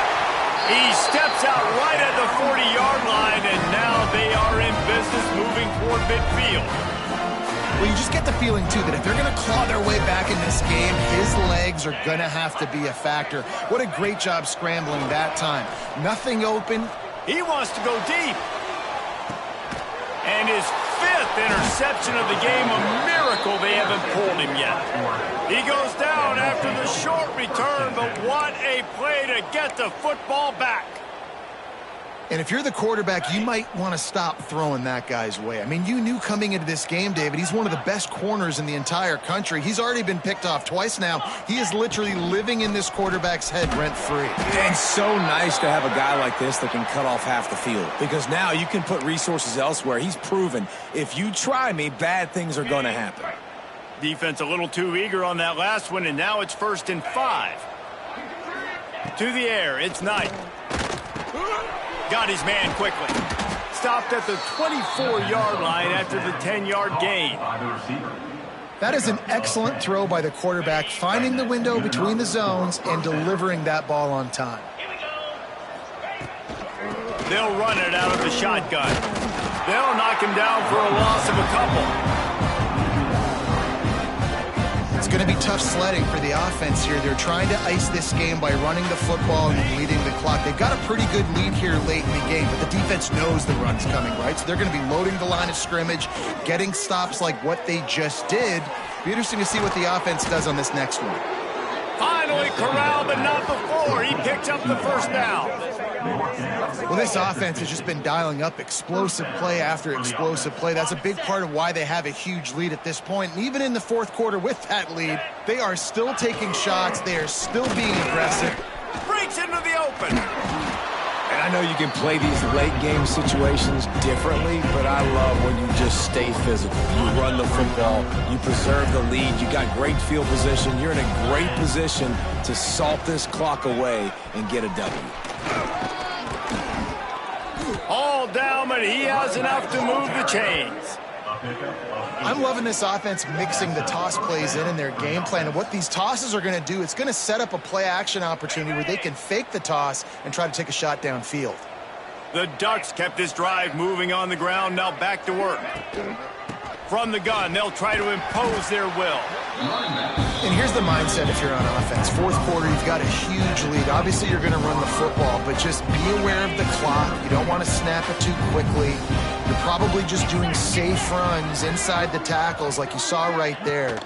He steps out right at the 40-yard line, and now they are in business moving toward midfield. Well, you just get the feeling, too, that if they're going to claw their way back in this game, his legs are going to have to be a factor. What a great job scrambling that time. Nothing open. He wants to go deep. And his fifth interception of the game, a miracle they haven't pulled him yet. He goes down after the short return, but what a play to get the football back. And if you're the quarterback, you might want to stop throwing that guy's way. I mean, you knew coming into this game, David, he's one of the best corners in the entire country. He's already been picked off twice now. He is literally living in this quarterback's head rent-free. And so nice to have a guy like this that can cut off half the field, because now you can put resources elsewhere. He's proven if you try me, bad things are going to happen. Defense a little too eager on that last one, and now it's 1st and 5. To the air, it's Knight. Got his man quickly. Stopped at the 24-yard line after the 10-yard gain. That is an excellent throw by the quarterback, finding the window between the zones and delivering that ball on time. Here we go. They'll run it out of the shotgun. They'll knock him down for a loss of a couple. It's going to be tough sledding for the offense here. They're trying to ice this game by running the football and leading the clock. They've got a pretty good lead here late in the game, but the defense knows the run's coming, right? So they're going to be loading the line of scrimmage, getting stops like what they just did. Be interesting to see what the offense does on this next one. Finally corralled, but not before. He picks up the first down. Well, this offense has just been dialing up explosive play after explosive play. That's a big part of why they have a huge lead at this point. And even in the fourth quarter with that lead, they are still taking shots. They are still being aggressive. Breaks into the open. And I know you can play these late-game situations differently, but I love when you just stay physical. You run the football. You preserve the lead. You got great field position. You're in a great position to salt this clock away and get a W. All down, but he has enough to move the chains. I'm loving this offense mixing the toss plays in their game plan. And what these tosses are going to do, it's going to set up a play-action opportunity where they can fake the toss and try to take a shot downfield. The Ducks kept this drive moving on the ground, now back to work. From the gun, they'll try to impose their will. And here's the mindset if you're on offense. Fourth quarter, you've got a huge lead. Obviously, you're going to run the football, but just be aware of the clock. You don't want to snap it too quickly. You're probably just doing safe runs inside the tackles like you saw right there.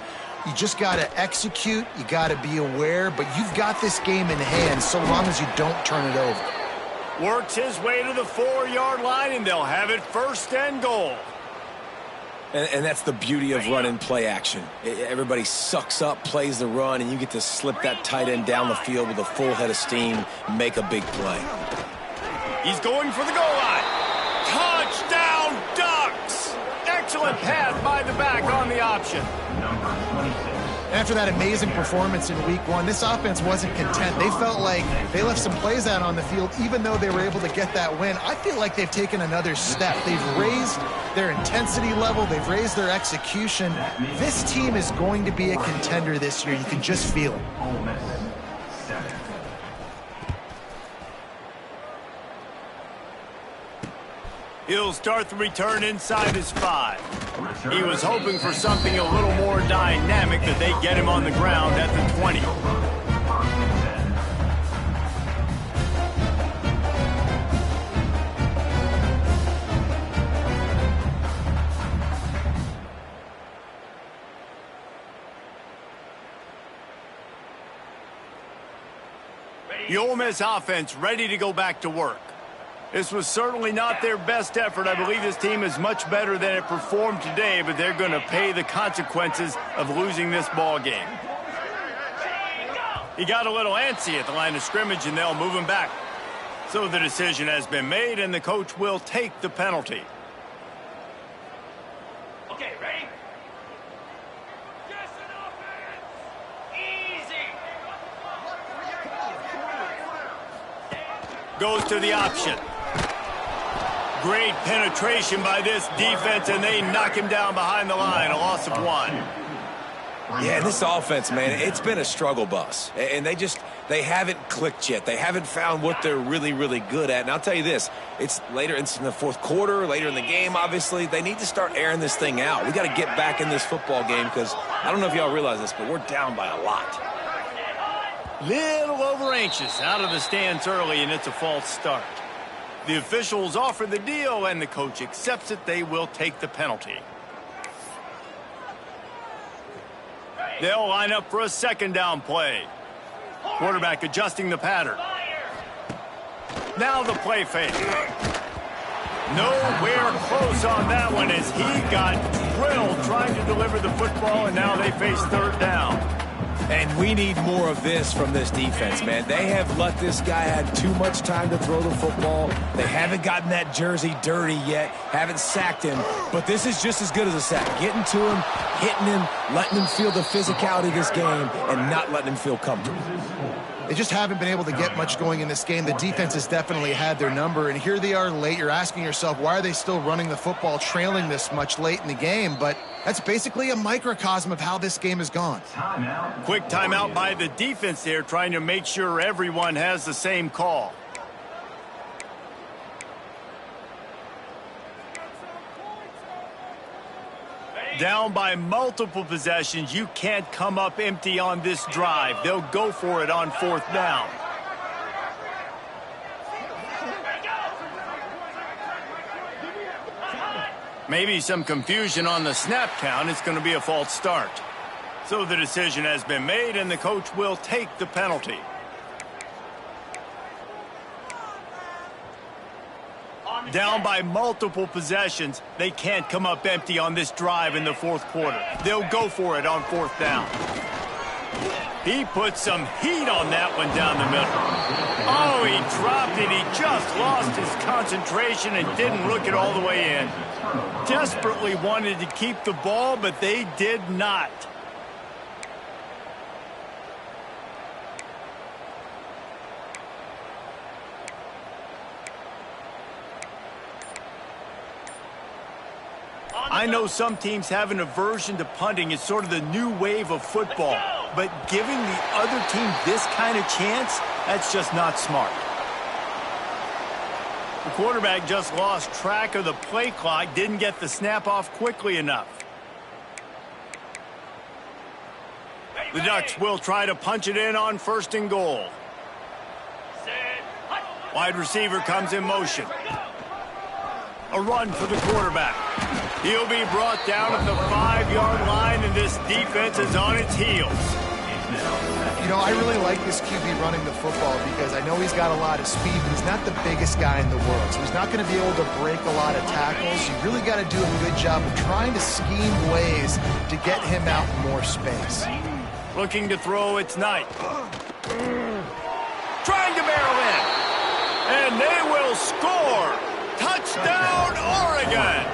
You just got to execute. You got to be aware, but you've got this game in hand so long as you don't turn it over. Works his way to the 4-yard line, and they'll have it 1st and goal. And that's the beauty of running play action. Everybody sucks up, plays the run, and you get to slip that tight end down the field with a full head of steam, make a big play. He's going for the goal line. Touchdown, Ducks! Excellent pass by the back on the option. After that amazing performance in Week 1, this offense wasn't content. They felt like they left some plays out on the field, even though they were able to get that win. I feel like they've taken another step. They've raised their intensity level. They've raised their execution. This team is going to be a contender this year. You can just feel it. He'll start the return inside his 5. He was hoping for something a little more dynamic, that they get him on the ground at the 20. The Ole Miss offense ready to go back to work. This was certainly not their best effort. I believe this team is much better than it performed today, but they're going to pay the consequences of losing this ball game. He got a little antsy at the line of scrimmage, and they'll move him back. So the decision has been made, and the coach will take the penalty. Okay, ready? Yes, an offense! Easy! Goes to the option. Great penetration by this defense, and they knock him down behind the line, a loss of 1. Yeah, this offense, man, it's been a struggle bus. And they haven't clicked yet. They haven't found what they're really, really good at. And I'll tell you this, it's in the 4th quarter, later in the game, obviously. They need to start airing this thing out. We got to get back in this football game because I don't know if y'all realize this, but we're down by a lot. Little over anxious, out of the stands early, and it's a false start. The officials offer the deal, and the coach accepts it. They will take the penalty. They'll line up for a 2nd down play. Quarterback adjusting the pattern. Now the play fake. Nowhere close on that one as he got drilled trying to deliver the football, and now they face 3rd down. And we need more of this from this defense, man. They have let this guy have too much time to throw the football. They haven't gotten that jersey dirty yet, haven't sacked him. But this is just as good as a sack. Getting to him, hitting him, letting him feel the physicality of this game, and not letting him feel comfortable. They just haven't been able to get much going in this game. The defense has definitely had their number, and here they are late. You're asking yourself, why are they still running the football, trailing this much late in the game? But that's basically a microcosm of how this game has gone. Quick timeout by the defense there, trying to make sure everyone has the same call. Down by multiple possessions, you can't come up empty on this drive. They'll go for it on 4th down. Maybe some confusion on the snap count. It's going to be a false start. So the decision has been made, and the coach will take the penalty. Down by multiple possessions, they can't come up empty on this drive in the 4th quarter. They'll go for it on 4th down. He put some heat on that one down the middle. Oh, he dropped it. He just lost his concentration and didn't look it all the way in. Desperately wanted to keep the ball, but they did not. I know some teams have an aversion to punting. It's sort of the new wave of football. But giving the other team this kind of chance, that's just not smart. The quarterback just lost track of the play clock, didn't get the snap off quickly enough. The Ducks will try to punch it in on 1st and goal. Wide receiver comes in motion. A run for the quarterback. He'll be brought down at the 5-yard line, and this defense is on its heels. You know, I really like this QB running the football because I know he's got a lot of speed, but he's not the biggest guy in the world. So he's not going to be able to break a lot of tackles. You really got to do a good job of trying to scheme ways to get him out in more space. Looking to throw, it's Knight. Trying to barrel in. And they will score. Touchdown, Oregon.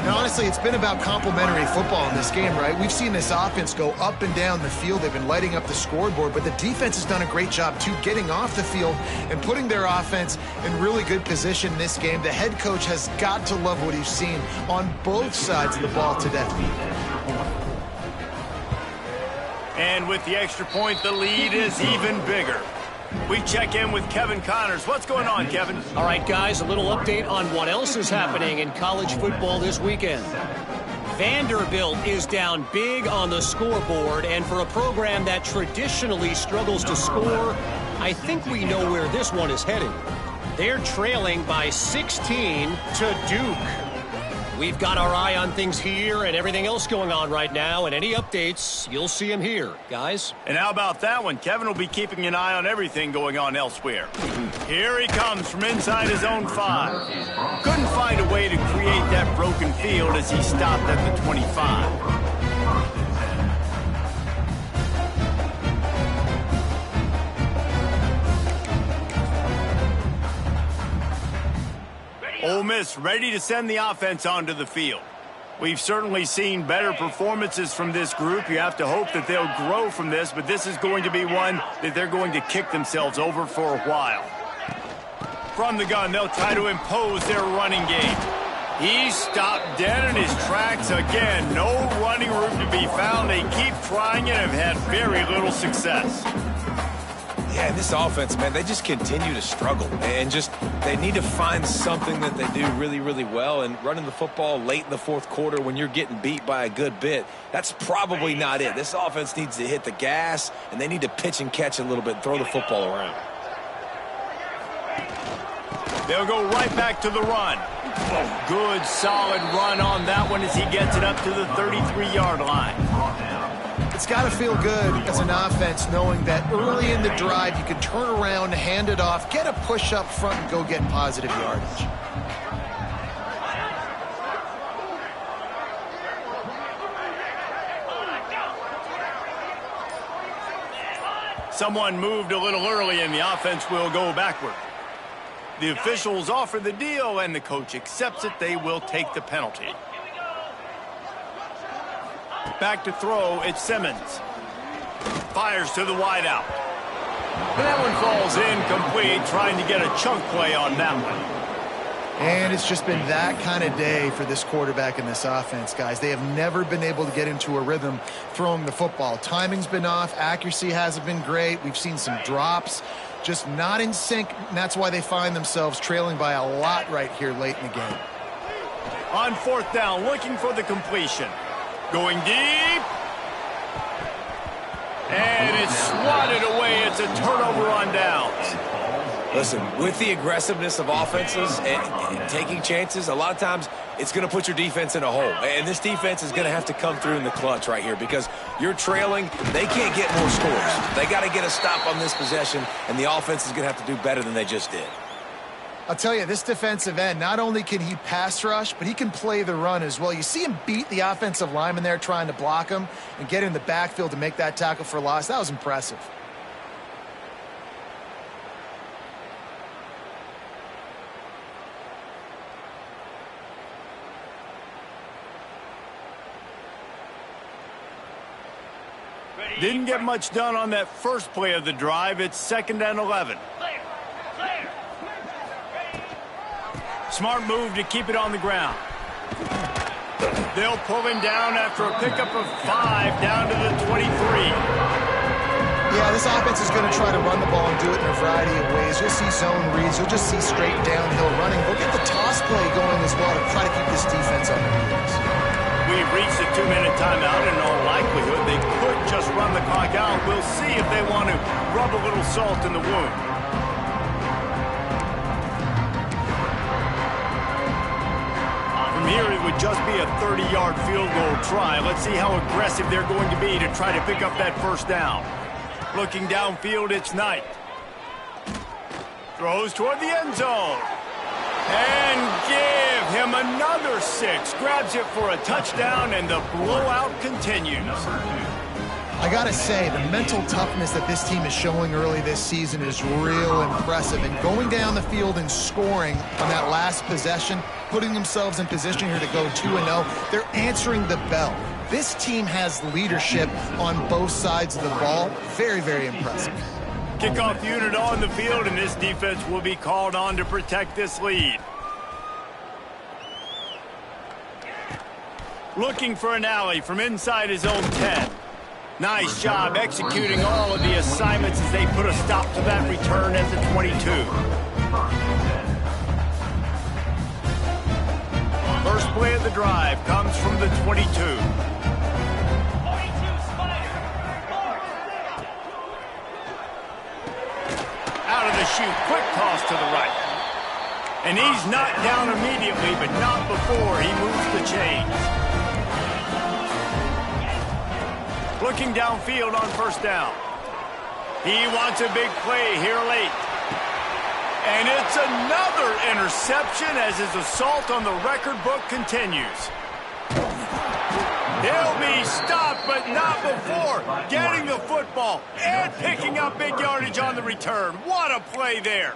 Now, honestly, it's been about complementary football in this game, right? We've seen this offense go up and down the field. They've been lighting up the scoreboard, but the defense has done a great job, too, getting off the field and putting their offense in really good position in this game. The head coach has got to love what he's seen on both sides of the ball today. And with the extra point, the lead is even bigger. We check in with Kevin Connors. What's going on, Kevin? All right, guys, a little update on what else is happening in college football this weekend. Vanderbilt is down big on the scoreboard, and for a program that traditionally struggles to score, I think we know where this one is headed. They're trailing by 16 to Duke. We've got our eye on things here and everything else going on right now, and any updates, you'll see them here, guys. And how about that one? Kevin will be keeping an eye on everything going on elsewhere. Here he comes from inside his own 5. Couldn't find a way to create that broken field as he stopped at the 25. Ole Miss ready to send the offense onto the field. We've certainly seen better performances from this group. You have to hope that they'll grow from this, but this is going to be one that they're going to kick themselves over for a while. From the gun, they'll try to impose their running game. He's stopped dead in his tracks again. No running room to be found. They keep trying and have had very little success. Yeah, this offense, man, they just continue to struggle. And they need to find something that they do really, really well. And running the football late in the fourth quarter when you're getting beat by a good bit, that's probably not it. This offense needs to hit the gas, and they need to pitch and catch a little bit and throw the football around. They'll go right back to the run. Good, solid run on that one as he gets it up to the 33-yard line. It's got to feel good as an offense knowing that early in the drive you can turn around, hand it off, get a push up front, and go get positive yardage. Someone moved a little early and the offense will go backward. The officials offer the deal and the coach accepts it. They will take the penalty. Back to throw, it's Simmons. Fires to the wideout. And that one falls incomplete, trying to get a chunk play on that one. And it's just been that kind of day for this quarterback and this offense, guys. They have never been able to get into a rhythm throwing the football. Timing's been off. Accuracy hasn't been great. We've seen some drops. Just not in sync, and that's why they find themselves trailing by a lot right here late in the game. On fourth down, looking for the completion. Going deep. And it's swatted away. It's a turnover on downs. Listen, with the aggressiveness of offenses and taking chances, a lot of times it's going to put your defense in a hole. And this defense is going to have to come through in the clutch right here because you're trailing. They can't get more scores. They got to get a stop on this possession, and the offense is going to have to do better than they just did. I'll tell you, this defensive end, not only can he pass rush, but he can play the run as well. You see him beat the offensive lineman there trying to block him and get in the backfield to make that tackle for loss. That was impressive. Didn't get much done on that first play of the drive. It's 2nd and 11. Smart move to keep it on the ground. They'll pull him down after a pickup of 5 down to the 23. Yeah, this offense is going to try to run the ball and do it in a variety of ways. You'll see zone reads. You'll just see straight downhill running. They'll get the toss play going as well to try to keep this defense on their heels. We've reached a 2-minute timeout. In all likelihood, they could just run the clock out. We'll see if they want to rub a little salt in the wound. From here, it would would just be a 30-yard field goal try. Let's see how aggressive they're going to be to try to pick up that first down. Looking downfield, it's Knight. Throws toward the end zone. And give him another 6. Grabs it for a touchdown, and the blowout continues. I gotta say, the mental toughness that this team is showing early this season is real impressive. And going down the field and scoring on that last possession, putting themselves in position here to go 2-0, they're answering the bell. This team has leadership on both sides of the ball. Very, very impressive. Kickoff unit on the field, and this defense will be called on to protect this lead. Looking for an alley from inside his own 10. Nice job executing all of the assignments as they put a stop to that return at the 22. First play of the drive comes from the 22. Out of the chute, quick toss to the right. And he's knocked down immediately, but not before he moves the chains. Looking downfield on first down. He wants a big play here late. And it's another interception as his assault on the record book continues. He'll be stopped, but not before getting the football and picking up big yardage on the return. What a play there.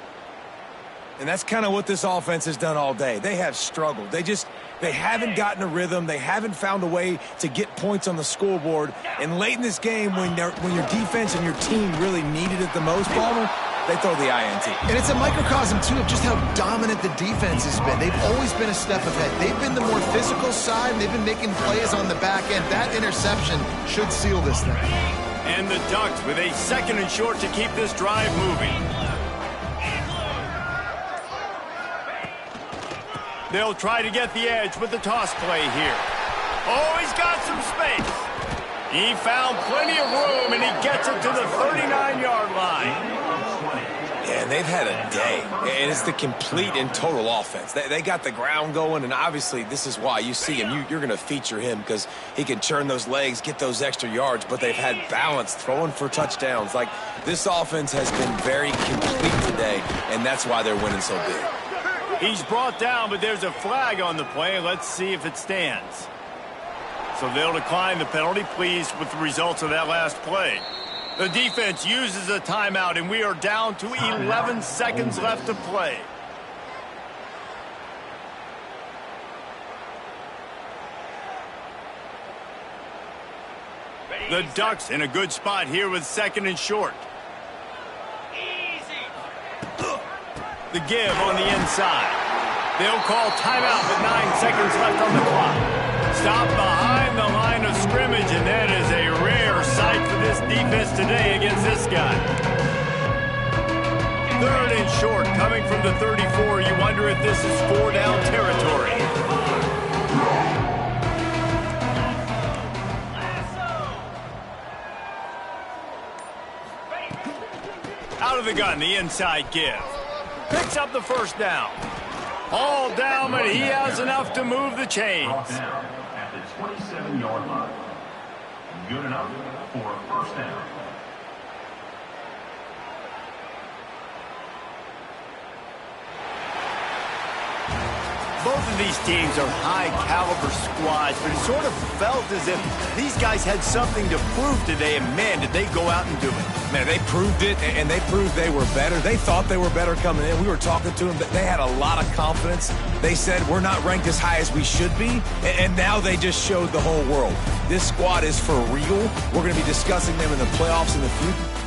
And that's kind of what this offense has done all day. They have struggled. They haven't gotten a rhythm. They haven't found a way to get points on the scoreboard. And late in this game, when your defense and your team really needed it the most, Palmer, they throw the INT. And it's a microcosm, too, of just how dominant the defense has been. They've always been a step ahead. They've been the more physical side, and they've been making plays on the back end. That interception should seal this thing. And the Ducks with a 2nd and short to keep this drive moving. They'll try to get the edge with the toss play here. Oh, he's got some space. He found plenty of room, and he gets it to the 39-yard line. Yeah, and they've had a day. And it's the complete and total offense. They got the ground going, and obviously this is why you see him. You're going to feature him because he can churn those legs, get those extra yards, but they've had balance, throwing for touchdowns. Like, this offense has been very complete today, and that's why they're winning so big. He's brought down, but there's a flag on the play. Let's see if it stands. So they'll decline the penalty, pleased with the results of that last play. The defense uses a timeout, and we are down to 11 seconds left to play. The Ducks in a good spot here with 2nd and short. The give on the inside. They'll call timeout with 9 seconds left on the clock. Stop behind the line of scrimmage, and that is a rare sight for this defense today against this guy. 3rd and short coming from the 34. You wonder if this is 4-down territory. Out of the gun, the inside give. Picks up the first down. All down, but he has enough to move the chains. At the 27-yard line. Good enough for a first down. Both of these teams are high-caliber squads, but it sort of felt as if these guys had something to prove today, and, man, did they go out and do it. Man, they proved it, and they proved they were better. They thought they were better coming in. We were talking to them. They had a lot of confidence. They said, we're not ranked as high as we should be, and now they just showed the whole world. This squad is for real. We're going to be discussing them in the playoffs in the future.